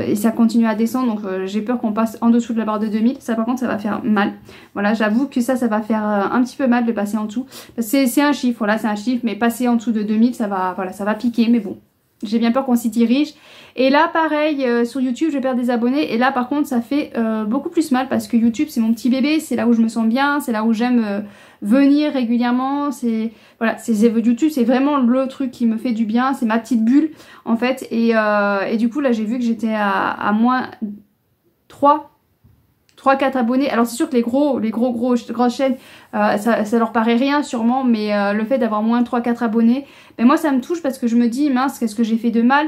et ça continue à descendre, donc j'ai peur qu'on passe en dessous de la barre de 2000, ça par contre ça va faire mal, voilà, j'avoue que ça va faire un petit peu mal de passer en dessous, c'est un chiffre, voilà, c'est un chiffre, mais passer en dessous de 2000 ça va, voilà, ça va piquer, mais bon. J'ai bien peur qu'on s'y dirige. Et là, pareil, sur YouTube, je perds des abonnés. Et là, par contre, ça fait beaucoup plus mal parce que YouTube, c'est mon petit bébé. C'est là où je me sens bien. C'est là où j'aime venir régulièrement. Voilà, YouTube, c'est vraiment le truc qui me fait du bien. C'est ma petite bulle, en fait. Et du coup, là, j'ai vu que j'étais à moins 3-4 abonnés. Alors c'est sûr que les grosses chaînes, ça leur paraît rien sûrement, mais le fait d'avoir moins 3-4 abonnés, ben moi ça me touche parce que je me dis mince, qu'est-ce que j'ai fait de mal,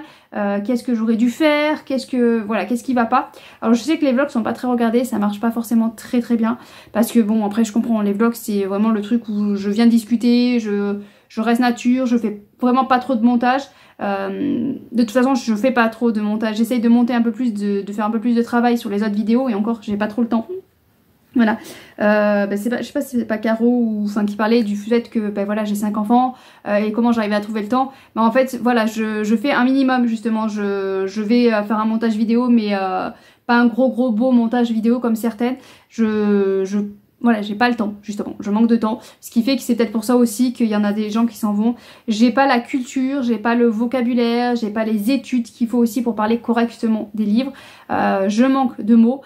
qu'est-ce que j'aurais dû faire, qu'est-ce qui va pas. Alors je sais que les vlogs sont pas très regardés, ça marche pas forcément très bien, parce que bon après je comprends, les vlogs c'est vraiment le truc où je viens discuter, je reste nature, je fais vraiment pas trop de montage. De toute façon je fais pas trop de montage, j'essaye de monter un peu plus, de faire un peu plus de travail sur les autres vidéos et encore j'ai pas trop le temps. Voilà, je sais pas si c'est pas Caro ou enfin qui parlait du fait que voilà j'ai 5 enfants et comment j'arrivais à trouver le temps. Mais en fait voilà je fais un minimum justement, je vais faire un montage vidéo mais pas un gros beau montage vidéo comme certaines. Voilà, j'ai pas le temps, justement, je manque de temps. Ce qui fait que c'est peut-être pour ça aussi qu'il y en a des gens qui s'en vont. J'ai pas la culture, j'ai pas le vocabulaire, j'ai pas les études qu'il faut aussi pour parler correctement des livres. Je manque de mots.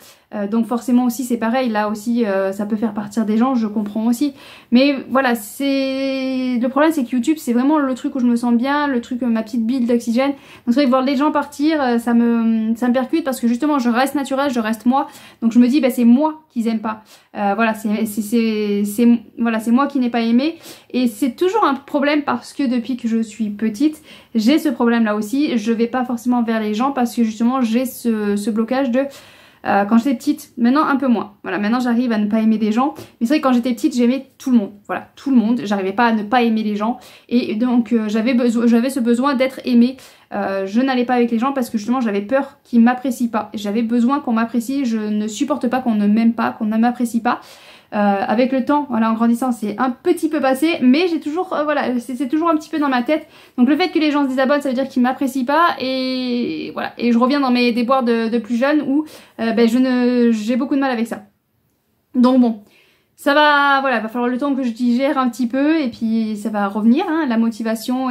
Donc forcément aussi c'est pareil, là aussi ça peut faire partir des gens, je comprends aussi. Mais voilà, le problème c'est que YouTube c'est vraiment le truc où je me sens bien, le truc, ma petite bille d'oxygène. Donc c'est vrai que voir les gens partir, ça me percute parce que justement je reste naturelle, je reste moi. Donc je me dis c'est moi qu'ils aiment pas. Voilà, c'est moi qui n'ai pas aimé. Et c'est toujours un problème parce que depuis que je suis petite, j'ai ce problème là aussi. Je vais pas forcément vers les gens parce que justement j'ai ce blocage de... quand j'étais petite, maintenant un peu moins. Voilà, maintenant j'arrive à ne pas aimer des gens. Mais c'est vrai que quand j'étais petite, j'aimais tout le monde. Voilà, tout le monde. J'arrivais pas à ne pas aimer les gens. Et donc j'avais ce besoin d'être aimée. Je n'allais pas avec les gens parce que justement j'avais peur qu'ils m'apprécient pas. J'avais besoin qu'on m'apprécie. Je ne supporte pas qu'on ne m'aime pas, qu'on ne m'apprécie pas. Avec le temps, voilà, en grandissant, c'est un petit peu passé, mais j'ai toujours, voilà, c'est toujours un petit peu dans ma tête. Donc le fait que les gens se désabonnent, ça veut dire qu'ils m'apprécient pas, et voilà. Et je reviens dans mes déboires de plus jeune où j'ai beaucoup de mal avec ça. Donc bon, ça va, voilà, va falloir le temps que je digère un petit peu, et puis ça va revenir, hein, la motivation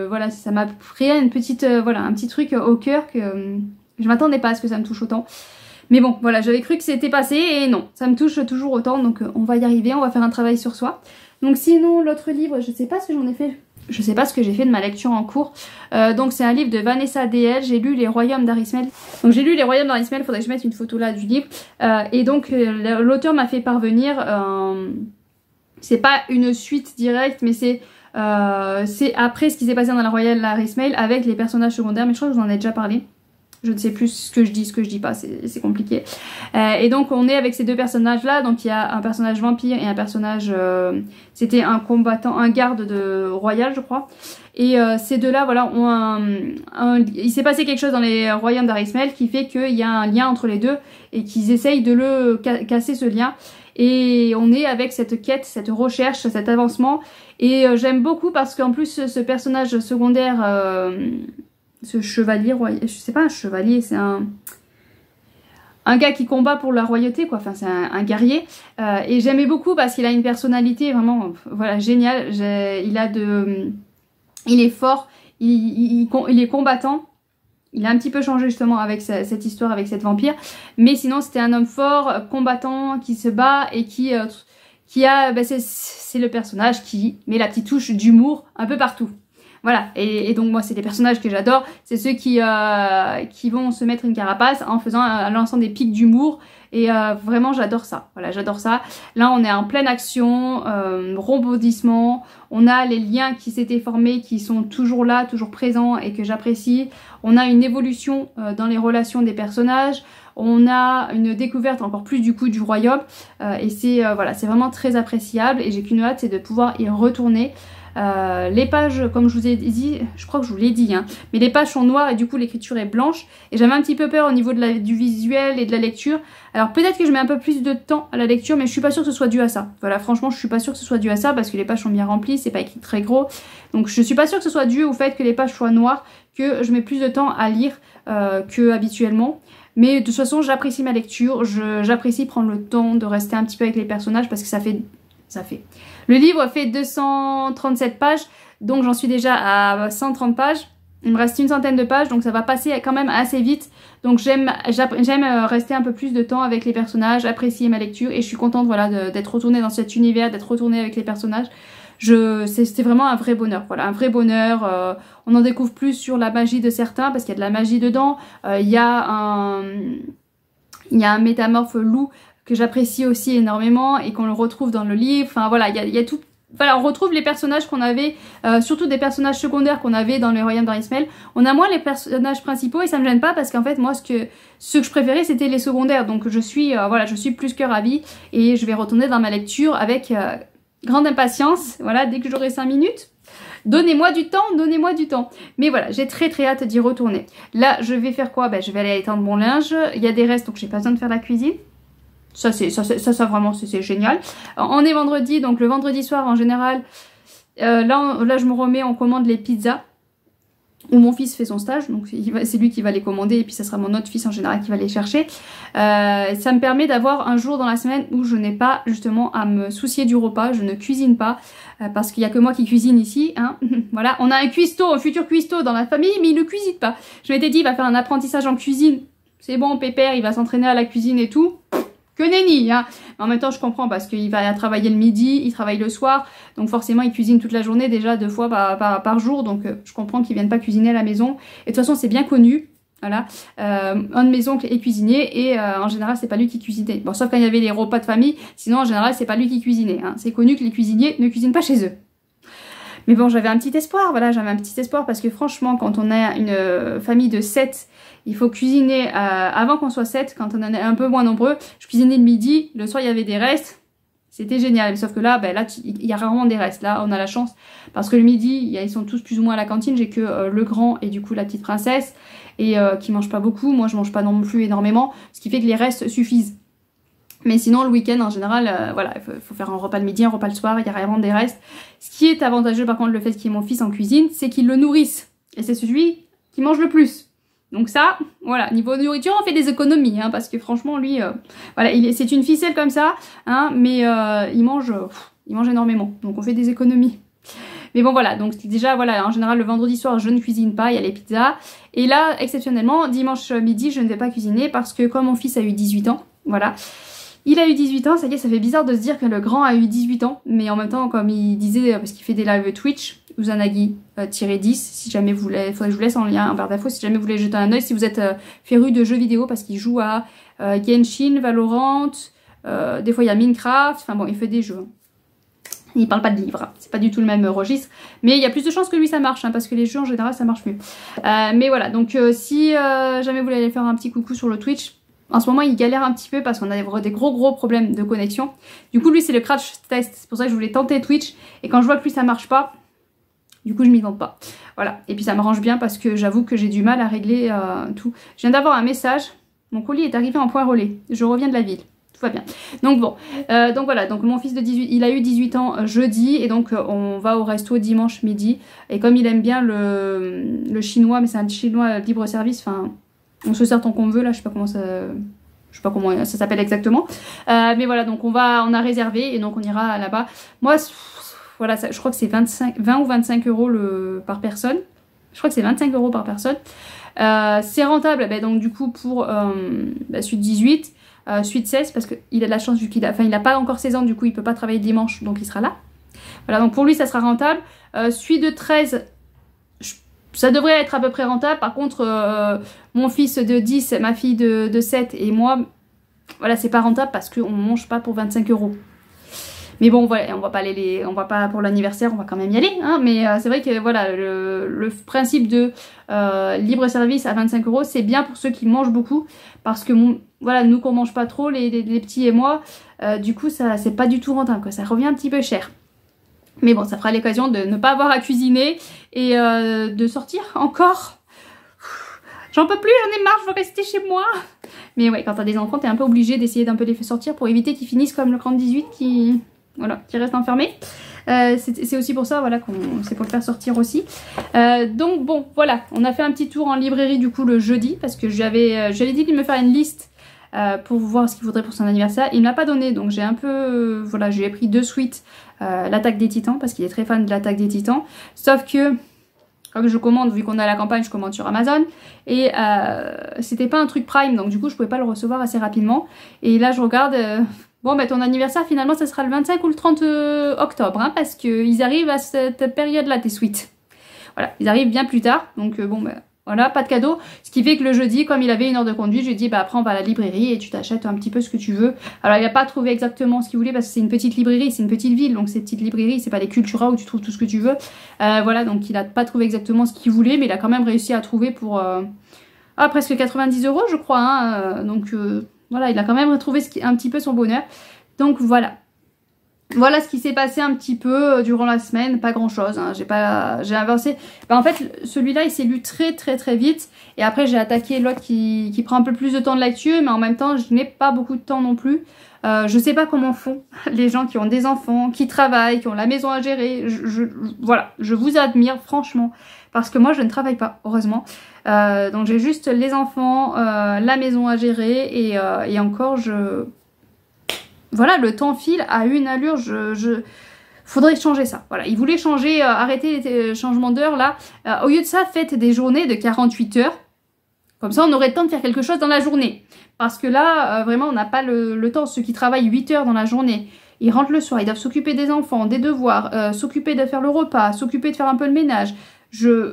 voilà, ça m'a créé une petite, voilà, un petit truc au cœur que je m'attendais pas à ce que ça me touche autant. Mais bon, voilà, j'avais cru que c'était passé et non, ça me touche toujours autant, donc on va y arriver, on va faire un travail sur soi. Donc sinon, l'autre livre, je sais pas ce que j'en ai fait, je sais pas ce que j'ai fait de ma lecture en cours. Donc c'est un livre de Vanessa DL, j'ai lu Les Royaumes d'Arismel. Donc j'ai lu Les Royaumes d'Arismel, faudrait que je mette une photo là du livre. Et donc l'auteur m'a fait parvenir, c'est pas une suite directe, mais c'est après ce qui s'est passé dans la Royaume d'Arismel avec les personnages secondaires, mais je crois que je vous en ai déjà parlé. Je ne sais plus ce que je dis pas, c'est compliqué. Et donc on est avec ces deux personnages là, donc il y a un personnage vampire et un personnage, c'était un combattant, un garde de royal je crois. Et ces deux là voilà, il s'est passé quelque chose dans les royaumes d'Arismel qui fait qu'il y a un lien entre les deux et qu'ils essayent de le casser ce lien. Et on est avec cette quête, cette recherche, cet avancement. Et j'aime beaucoup parce qu'en plus ce personnage secondaire... ce chevalier royal, je sais pas un chevalier, c'est un gars qui combat pour la royauté quoi, enfin c'est un guerrier, et j'aimais beaucoup parce qu'il a une personnalité vraiment voilà géniale. Il est fort, il est combattant. Il a un petit peu changé justement avec cette histoire avec cette vampire, mais sinon c'était un homme fort, combattant, qui se bat et qui a, c'est le personnage qui met la petite touche d'humour un peu partout. Voilà, et donc moi c'est des personnages que j'adore, c'est ceux qui vont se mettre une carapace en lançant des pics d'humour, et vraiment j'adore ça, voilà j'adore ça. Là on est en pleine action, rebondissement, on a les liens qui s'étaient formés qui sont toujours là, toujours présents et que j'apprécie, on a une évolution dans les relations des personnages, on a une découverte encore plus du coup du royaume, et voilà, c'est vraiment très appréciable et j'ai qu'une hâte, c'est de pouvoir y retourner. Les pages, comme je vous ai dit, je crois que je vous l'ai dit, hein, mais les pages sont noires et du coup l'écriture est blanche, et j'avais un petit peu peur au niveau du visuel et de la lecture. Alors peut-être que je mets un peu plus de temps à la lecture, mais je suis pas sûre que ce soit dû à ça. Voilà, franchement je suis pas sûre que ce soit dû à ça parce que les pages sont bien remplies, c'est pas écrit très gros, donc je suis pas sûre que ce soit dû au fait que les pages soient noires, que je mets plus de temps à lire que habituellement. Mais de toute façon j'apprécie ma lecture, j'apprécie prendre le temps de rester un petit peu avec les personnages parce que ça fait. Le livre fait 237 pages, donc j'en suis déjà à 130 pages. Il me reste une centaine de pages, donc ça va passer quand même assez vite. Donc j'aime rester un peu plus de temps avec les personnages, apprécier ma lecture, et je suis contente voilà, d'être retournée dans cet univers, d'être retournée avec les personnages. C'était vraiment un vrai bonheur, voilà, un vrai bonheur. On en découvre plus sur la magie de certains, parce qu'il y a de la magie dedans. Il y a un métamorphe loup que j'apprécie aussi énormément et qu'on le retrouve dans le livre. Enfin voilà, il y a tout. Voilà, on retrouve les personnages qu'on avait, surtout des personnages secondaires qu'on avait dans les Royaumes d'Arismel. On a moins les personnages principaux et ça me gêne pas parce qu'en fait moi ce que je préférais c'était les secondaires. Donc je suis plus que ravie et je vais retourner dans ma lecture avec grande impatience. Voilà, dès que j'aurai 5 minutes. Donnez-moi du temps, donnez-moi du temps. Mais voilà, j'ai très hâte d'y retourner. Là, je vais faire quoi? Je vais aller étendre mon linge. Il y a des restes donc j'ai pas besoin de faire la cuisine. Ça vraiment c'est génial. On est vendredi, donc le vendredi soir en général, là je me remets, on commande les pizzas où mon fils fait son stage, donc c'est lui qui va les commander et puis ça sera mon autre fils en général qui va les chercher. Ça me permet d'avoir un jour dans la semaine où je n'ai pas justement à me soucier du repas, je ne cuisine pas parce qu'il n'y a que moi qui cuisine ici, hein. Voilà, on a un futur cuistot dans la famille mais il ne cuisine pas. Je m'étais dit il va faire un apprentissage en cuisine. c'est bon, pépère, il va s'entraîner à la cuisine et tout. Que nenni, hein. En même temps, je comprends parce qu'il va travailler le midi, il travaille le soir, donc forcément, il cuisine toute la journée, déjà 2 fois par jour, donc je comprends qu'ils viennent pas cuisiner à la maison. Et de toute façon, c'est bien connu, voilà. Un de mes oncles est cuisinier et en général, c'est pas lui qui cuisinait. Bon, sauf quand il y avait les repas de famille, sinon en général, c'est pas lui qui cuisinait, hein. C'est connu que les cuisiniers ne cuisinent pas chez eux. Mais bon, j'avais un petit espoir, voilà, j'avais un petit espoir parce que franchement, quand on a une famille de 7, il faut cuisiner avant qu'on soit 7, quand on en est un peu moins nombreux. Je cuisinais le midi, le soir il y avait des restes, c'était génial. Sauf que là, il y a rarement des restes, là on a la chance. Parce que le midi, ils sont tous plus ou moins à la cantine, j'ai que le grand et du coup la petite princesse, et qui mange pas beaucoup, moi je mange pas non plus énormément, ce qui fait que les restes suffisent. Mais sinon, le week-end, en général, voilà, il faut faire un repas le midi, un repas le soir, il y a vraiment des restes. Ce qui est avantageux, par contre, le fait qu'il y ait mon fils en cuisine, c'est qu'il le nourrisse. Et c'est celui qui mange le plus. Donc ça, voilà, niveau nourriture, on fait des économies, hein, parce que franchement, lui, voilà, c'est une ficelle comme ça, hein, mais il mange énormément. Donc on fait des économies. Mais bon, voilà, donc déjà, voilà, en général, le vendredi soir, je ne cuisine pas, il y a les pizzas. Et là, exceptionnellement, dimanche midi, je ne vais pas cuisiner parce que comme mon fils a eu 18 ans, voilà, il a eu 18 ans, ça y est, ça fait bizarre de se dire que le grand a eu 18 ans, mais en même temps, comme il disait, parce qu'il fait des lives Twitch, Uzanagi-10, si jamais vous voulez, il faudrait que je vous laisse en lien en barre d'infos, si jamais vous voulez jeter un oeil, si vous êtes féru de jeux vidéo, parce qu'il joue à Genshin, Valorant, des fois il y a Minecraft, enfin bon, il fait des jeux. Il parle pas de livres, hein. C'est pas du tout le même registre, mais il y a plus de chances que lui ça marche, hein, parce que les jeux en général ça marche mieux. Mais voilà, donc si jamais vous voulez aller faire un petit coucou sur le Twitch, en ce moment, il galère un petit peu parce qu'on a des gros problèmes de connexion. Du coup, lui, c'est le crash test. C'est pour ça que je voulais tenter Twitch. Et quand je vois que lui, ça marche pas, du coup, je m'y tente pas. Voilà. Et puis, ça m'arrange bien parce que j'avoue que j'ai du mal à régler tout. Je viens d'avoir un message. Mon colis est arrivé en point relais. Je reviens de la ville. Tout va bien. Donc bon. Donc voilà. Donc mon fils de 18, il a eu 18 ans jeudi. Et donc, on va au resto dimanche midi. Et comme il aime bien le chinois, mais c'est un chinois libre service, enfin... On se sert tant qu'on veut, là, je sais pas comment ça s'appelle exactement. Mais voilà, donc on a réservé et donc on ira là-bas. Moi, voilà, je crois que c'est 20 ou 25 euros par personne. Je crois que c'est 25 € par personne. C'est rentable, donc du coup, pour suite 18, suite 16, parce qu'il a de la chance, vu qu'il il a pas encore 16 ans, du coup, il peut pas travailler le dimanche, donc il sera là. Voilà, donc pour lui, ça sera rentable. Suite de 13... Ça devrait être à peu près rentable. Par contre, mon fils de 10, ma fille de 7 et moi, voilà, c'est pas rentable parce qu'on mange pas pour 25 €. Mais bon, voilà, on va pas pour l'anniversaire, on va quand même y aller. Hein, mais c'est vrai que voilà, le principe de libre service à 25 €, c'est bien pour ceux qui mangent beaucoup. Parce que voilà, nous qu'on mange pas trop, les petits et moi, du coup, ça c'est pas du tout rentable, quoi. Ça revient un petit peu cher. Mais bon, ça fera l'occasion de ne pas avoir à cuisiner et de sortir encore. J'en peux plus, j'en ai marre, je veux rester chez moi. Mais ouais, quand t'as des enfants, t'es un peu obligé d'essayer d'un peu les faire sortir pour éviter qu'ils finissent comme le grand 18 qui reste enfermé. C'est aussi pour ça, voilà, c'est pour le faire sortir aussi. Donc bon, voilà, on a fait un petit tour en librairie du coup le jeudi parce que j'avais dit de me faire une liste pour voir ce qu'il faudrait pour son anniversaire. Il ne l'a pas donné, donc j'ai un peu... voilà, j'ai pris 2 suites, l'Attaque des Titans, parce qu'il est très fan de l'Attaque des Titans. Sauf que, comme je commande, vu qu'on est à la campagne, je commande sur Amazon. Et c'était pas un truc Prime, donc du coup, je pouvais pas le recevoir assez rapidement. Et là, je regarde... bon, ton anniversaire, finalement, ça sera le 25 ou le 30 octobre, hein, parce qu'ils arrivent à cette période-là, tes suites. Voilà, ils arrivent bien plus tard, donc voilà, pas de cadeau. Ce qui fait que le jeudi, comme il avait 1 heure de conduite, je lui ai dit, après on va à la librairie et tu t'achètes un petit peu ce que tu veux. Alors il n'a pas trouvé exactement ce qu'il voulait parce que c'est une petite librairie, c'est une petite ville, donc ces petites librairies, c'est pas des Cultura où tu trouves tout ce que tu veux. Voilà, donc il n'a pas trouvé exactement ce qu'il voulait, mais il a quand même réussi à trouver pour presque 90 € je crois. Hein, donc voilà, il a quand même retrouvé un petit peu son bonheur. Donc voilà. Voilà ce qui s'est passé un petit peu durant la semaine, pas grand chose, hein. J'ai avancé. En fait, celui-là il s'est lu très vite. Et après j'ai attaqué l'autre qui prend un peu plus de temps de lecture, mais en même temps je n'ai pas beaucoup de temps non plus. Je sais pas comment font les gens qui ont des enfants, qui travaillent, qui ont la maison à gérer. Voilà, je vous admire franchement. Parce que moi je ne travaille pas, heureusement. Donc j'ai juste les enfants, la maison à gérer et encore voilà, le temps file à une allure, faudrait changer ça. Voilà, il voulait changer, arrêter les changements d'heure là. Au lieu de ça, faites des journées de 48 heures. Comme ça, on aurait le temps de faire quelque chose dans la journée. Parce que là, vraiment, on n'a pas le temps. Ceux qui travaillent 8 heures dans la journée, ils rentrent le soir, ils doivent s'occuper des enfants, des devoirs, s'occuper de faire le repas, s'occuper de faire un peu le ménage.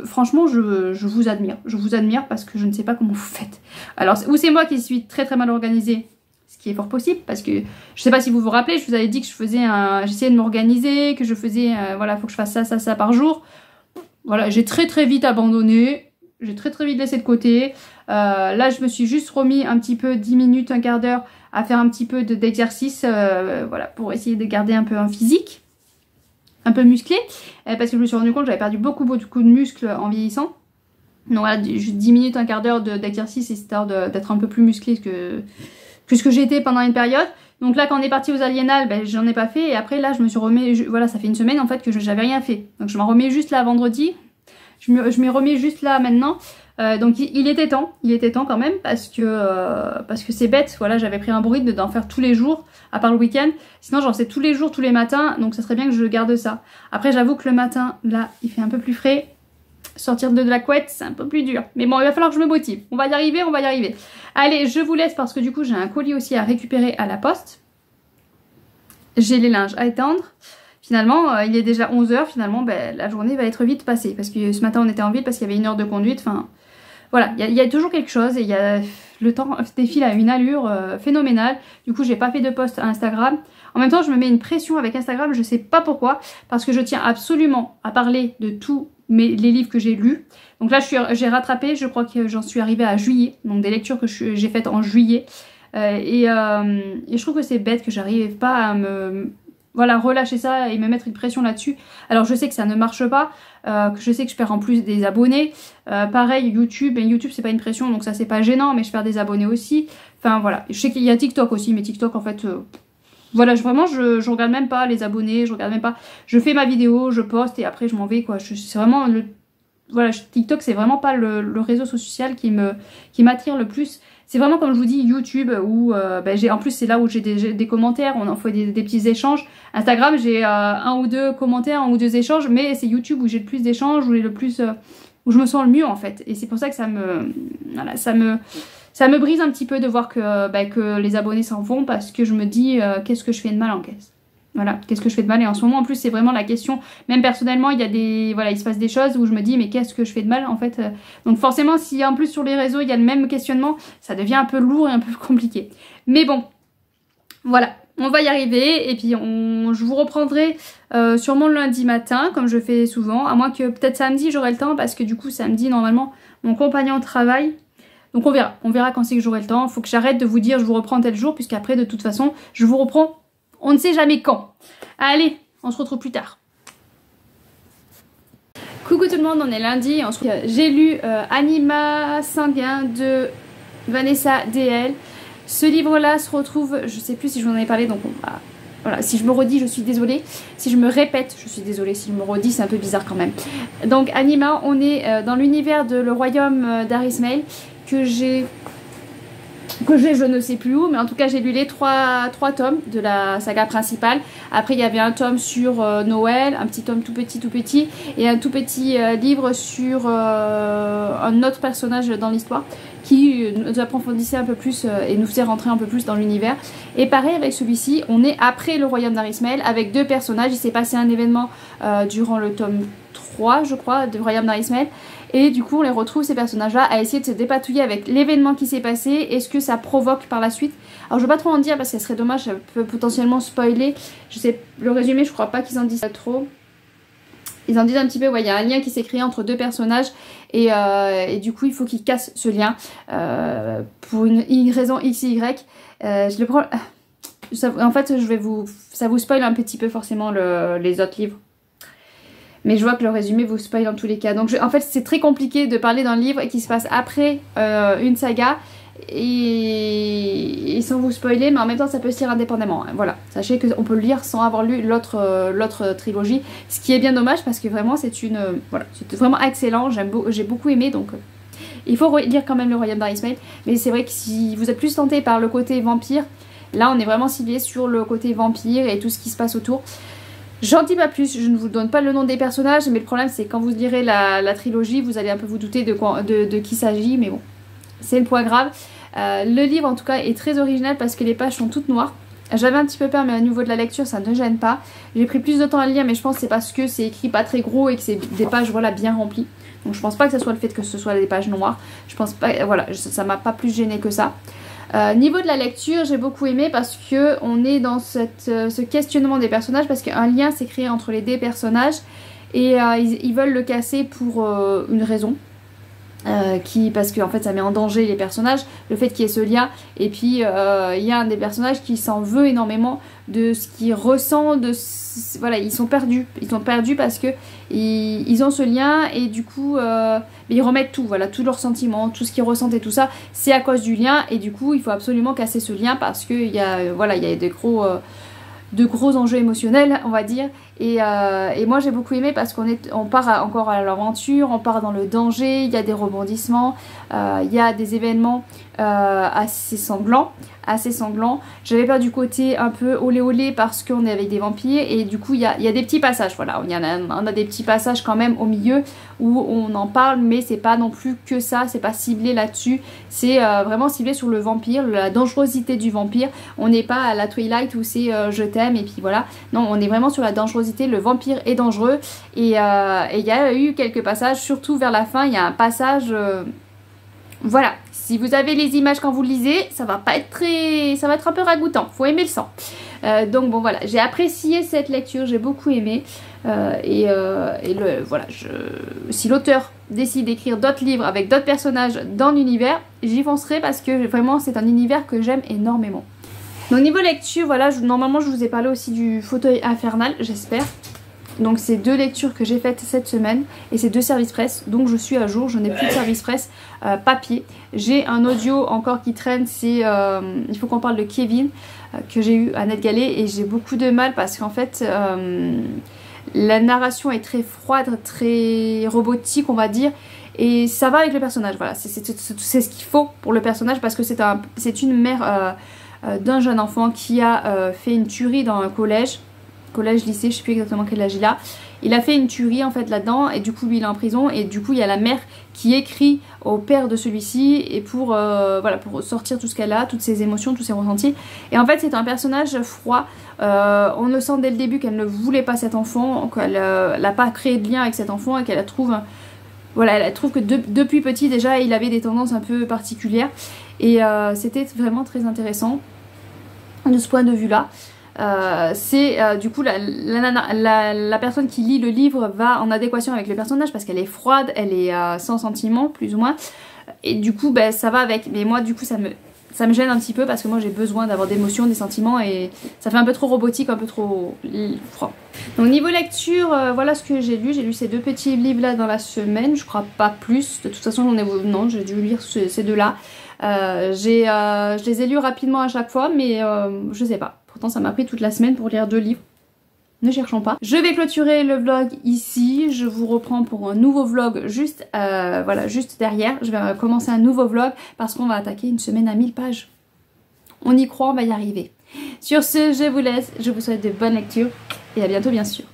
Franchement, je vous admire. Je vous admire parce que je ne sais pas comment vous faites. Alors, ou c'est moi qui suis très très mal organisée, ce qui est fort possible, parce que je ne sais pas si vous vous rappelez, je vous avais dit que j'essayais de m'organiser, que je faisais, voilà, il faut que je fasse ça par jour. Voilà, j'ai très très vite abandonné, j'ai très très vite laissé de côté. Là, je me suis juste remis un petit peu, 10 minutes, un quart d'heure, à faire un petit peu d'exercice, voilà, pour essayer de garder un peu un physique, un peu musclé, parce que je me suis rendu compte que j'avais perdu beaucoup de muscles en vieillissant. Donc voilà, juste 10 minutes, un quart d'heure d'exercice, histoire d'être un peu plus musclé que ce que j'ai été pendant une période. Donc là, quand on est parti aux Aliénales, ben, j'en ai pas fait. Et après, là, je me suis remis... Voilà, ça fait une semaine, en fait, que j'avais rien fait. Donc je m'en remets juste là, vendredi. Je m'y remets juste là, maintenant. Donc il était temps quand même, parce que c'est bête. Voilà, j'avais pris un bruit d'en faire tous les jours, à part le week-end. Sinon, j'en fais tous les jours, tous les matins. Donc ça serait bien que je garde ça. Après, j'avoue que le matin, là, il fait un peu plus frais. Sortir de la couette, c'est un peu plus dur. Mais bon, il va falloir que je me motive. On va y arriver, on va y arriver. Allez, je vous laisse parce que du coup, j'ai un colis aussi à récupérer à la poste. J'ai les linges à étendre. Finalement, il est déjà 11 h. Finalement, ben, la journée va être vite passée. Parce que ce matin, on était en ville parce qu'il y avait 1 heure de conduite. Enfin, voilà, il y a toujours quelque chose. Et le temps défile à une allure phénoménale. Du coup, j'ai pas fait de post à Instagram. En même temps, je me mets une pression avec Instagram. Je sais pas pourquoi. Parce que je tiens absolument à parler de tous les livres que j'ai lus. Donc là, j'ai rattrapé. Je crois que j'en suis arrivée à juillet. Donc des lectures que j'ai faites en juillet. Et je trouve que c'est bête que j'arrive pas à voilà, relâcher ça et me mettre une pression là-dessus. Alors je sais que ça ne marche pas, que je sais que je perds en plus des abonnés. Pareil, YouTube c'est pas une pression, donc ça c'est pas gênant, mais je perds des abonnés aussi. Enfin voilà, je sais qu'il y a TikTok aussi, mais TikTok en fait... voilà, vraiment je regarde même pas les abonnés, je regarde même pas... Je fais ma vidéo, je poste et après je m'en vais quoi. C'est vraiment... Voilà, TikTok c'est vraiment pas le réseau social qui m'attire le plus. C'est vraiment comme je vous dis YouTube où en plus c'est là où j'ai des commentaires, on en fait des petits échanges. Instagram j'ai 1 ou 2 commentaires, 1 ou 2 échanges, mais c'est YouTube où j'ai le plus d'échanges, où je me sens le mieux en fait. Et c'est pour ça que ça me brise un petit peu de voir que les abonnés s'en vont parce que je me dis qu'est-ce que je fais de mal en caisse. Voilà, qu'est-ce que je fais de mal? Et en ce moment, en plus, c'est vraiment la question. Même personnellement, il se passe des choses où je me dis, mais qu'est-ce que je fais de mal, en fait? Donc forcément, si en plus sur les réseaux, il y a le même questionnement, ça devient un peu lourd et un peu compliqué. Mais bon, voilà, on va y arriver. Et puis, je vous reprendrai sûrement le lundi matin, comme je fais souvent. À moins que peut-être samedi, j'aurai le temps, parce que du coup, samedi, normalement, mon compagnon travaille. Donc on verra quand c'est que j'aurai le temps. Il faut que j'arrête de vous dire, je vous reprends tel jour, puisqu'après, de toute façon, je vous reprends. On ne sait jamais quand. Allez, on se retrouve plus tard. Coucou tout le monde, on est lundi. J'ai lu Anima sanguin de Vanessa DL. Ce livre-là se retrouve, je sais plus si je vous en ai parlé, donc voilà, si je me redis, je suis désolée. Si je me répète, je suis désolée. Si je me redis, c'est un peu bizarre quand même. Donc Anima, on est dans l'univers de Le Royaume d'Arismael que j'ai je ne sais plus où, mais en tout cas j'ai lu les 3 tomes de la saga principale. Après il y avait un tome sur Noël, un petit tome tout petit et un tout petit livre sur un autre personnage dans l'histoire qui nous approfondissait un peu plus et nous faisait rentrer un peu plus dans l'univers. Et pareil avec celui-ci, on est après le royaume d'Arismael avec 2 personnages. Il s'est passé un événement durant le tome 3 je crois de royaume d'Arismael. Et du coup on les retrouve ces personnages là à essayer de se dépatouiller avec l'événement qui s'est passé et ce que ça provoque par la suite. Alors je vais pas trop en dire parce que ça serait dommage, ça peut potentiellement spoiler. Je sais, le résumé je crois pas qu'ils en disent trop. Ils en disent un petit peu, ouais, il y a un lien qui s'est créé entre 2 personnages et du coup il faut qu'ils cassent ce lien pour une raison X et Y. Je le prends... En fait ça vous spoil un petit peu forcément les autres livres. Mais je vois que le résumé vous spoil dans tous les cas. Donc en fait c'est très compliqué de parler d'un livre qui se passe après une saga et sans vous spoiler, mais en même temps ça peut se lire indépendamment. Voilà, sachez qu'on peut le lire sans avoir lu l'autre trilogie, ce qui est bien dommage parce que vraiment c'est voilà, c'était vraiment excellent, j'ai beaucoup aimé, donc il faut lire quand même le Royaume d'Arismael. Mais c'est vrai que si vous êtes plus tenté par le côté vampire, là on est vraiment ciblé sur le côté vampire et tout ce qui se passe autour. J'en dis pas plus, je ne vous donne pas le nom des personnages, mais le problème c'est quand vous lirez la trilogie, vous allez un peu vous douter de qui il s'agit, mais bon. c'est le point grave. Le livre en tout cas est très original parce que les pages sont toutes noires. J'avais un petit peu peur, mais au niveau de la lecture ça ne gêne pas. J'ai pris plus de temps à le lire, mais je pense que c'est parce que c'est écrit pas très gros et que c'est des pages voilà, bien remplies. Donc je pense pas que ce soit le fait que ce soit des pages noires. Je pense pas, voilà, ça m'a pas plus gêné que ça. Niveau de la lecture, j'ai beaucoup aimé parce que on est dans ce questionnement des personnages, parce qu'un lien s'est créé entre les deux personnages et ils veulent le casser pour une raison. Parce que en fait ça met en danger les personnages, le fait qu'il y ait ce lien, et puis il y a un des personnages qui s'en veut énormément de ce qu'il ressent, voilà, ils sont perdus parce que ils ont ce lien et du coup ils remettent tout, voilà, tous leurs sentiments, tout ce qu'ils ressentent et tout ça, c'est à cause du lien, et du coup il faut absolument casser ce lien parce que il y a voilà, il y a de gros enjeux émotionnels, on va dire. Et moi j'ai beaucoup aimé parce on part encore à l'aventure, on part dans le danger, il y a des rebondissements, il y a des événements assez sanglants. J'avais peur du côté un peu olé olé parce qu'on est avec des vampires, et du coup il y a des petits passages, voilà, on a des petits passages quand même au milieu où on en parle, mais c'est pas non plus que ça, c'est pas ciblé là-dessus, c'est vraiment ciblé sur le vampire, la dangerosité du vampire. On n'est pas à la Twilight où c'est je t'aime et puis voilà, non, on est vraiment sur la dangerosité, le vampire est dangereux, et il y a eu quelques passages, surtout vers la fin, il y a un passage... Voilà, si vous avez les images quand vous le lisez, ça va être un peu ragoûtant, faut aimer le sang. Donc bon voilà, j'ai apprécié cette lecture, j'ai beaucoup aimé. Voilà, si l'auteur décide d'écrire d'autres livres avec d'autres personnages dans l'univers, j'y foncerai parce que vraiment c'est un univers que j'aime énormément. Donc niveau lecture, voilà, normalement je vous ai parlé aussi du Fauteuil infernal, j'espère. Donc c'est 2 lectures que j'ai faites cette semaine et c'est 2 services presse, donc je suis à jour, je n'ai plus de service presse papier. J'ai un audio encore qui traîne, c'est il faut qu'on parle de Kevin que j'ai eu à NetGalley, et j'ai beaucoup de mal parce qu'en fait la narration est très froide, très robotique on va dire, et ça va avec le personnage, voilà, c'est ce qu'il faut pour le personnage, parce que c'est une mère d'un jeune enfant qui a fait une tuerie dans un collège, lycée, je sais plus exactement quel âge il a. Il a fait une tuerie en fait là-dedans, et du coup lui il est en prison, et du coup il y a la mère qui écrit au père de celui-ci, et voilà, pour sortir tout ce qu'elle a, toutes ses émotions, tous ses ressentis. Et en fait c'est un personnage froid, on le sent dès le début qu'elle ne voulait pas cet enfant, qu'elle n'a pas créé de lien avec cet enfant, et qu'elle trouve, voilà, elle trouve que depuis petit déjà il avait des tendances un peu particulières, et c'était vraiment très intéressant de ce point de vue là. Du coup la personne qui lit le livre va en adéquation avec le personnage parce qu'elle est froide, elle est sans sentiment plus ou moins, et du coup ben, ça va avec, mais moi du coup ça me gêne un petit peu parce que moi j'ai besoin d'avoir des émotions, des sentiments, et ça fait un peu trop robotique, un peu trop froid. Donc niveau lecture, voilà ce que j'ai lu ces 2 petits livres là dans la semaine, je crois pas plus, de toute façon j'ai dû lire ces 2 là. Je les ai lus rapidement à chaque fois, mais je sais pas. Pourtant ça m'a pris toute la semaine pour lire 2 livres. Ne cherchons pas. Je vais clôturer le vlog ici. Je vous reprends pour un nouveau vlog juste derrière. Je vais commencer un nouveau vlog parce qu'on va attaquer une semaine à 1000 pages. On y croit, on va y arriver. Sur ce, je vous laisse. Je vous souhaite de bonnes lectures et à bientôt bien sûr.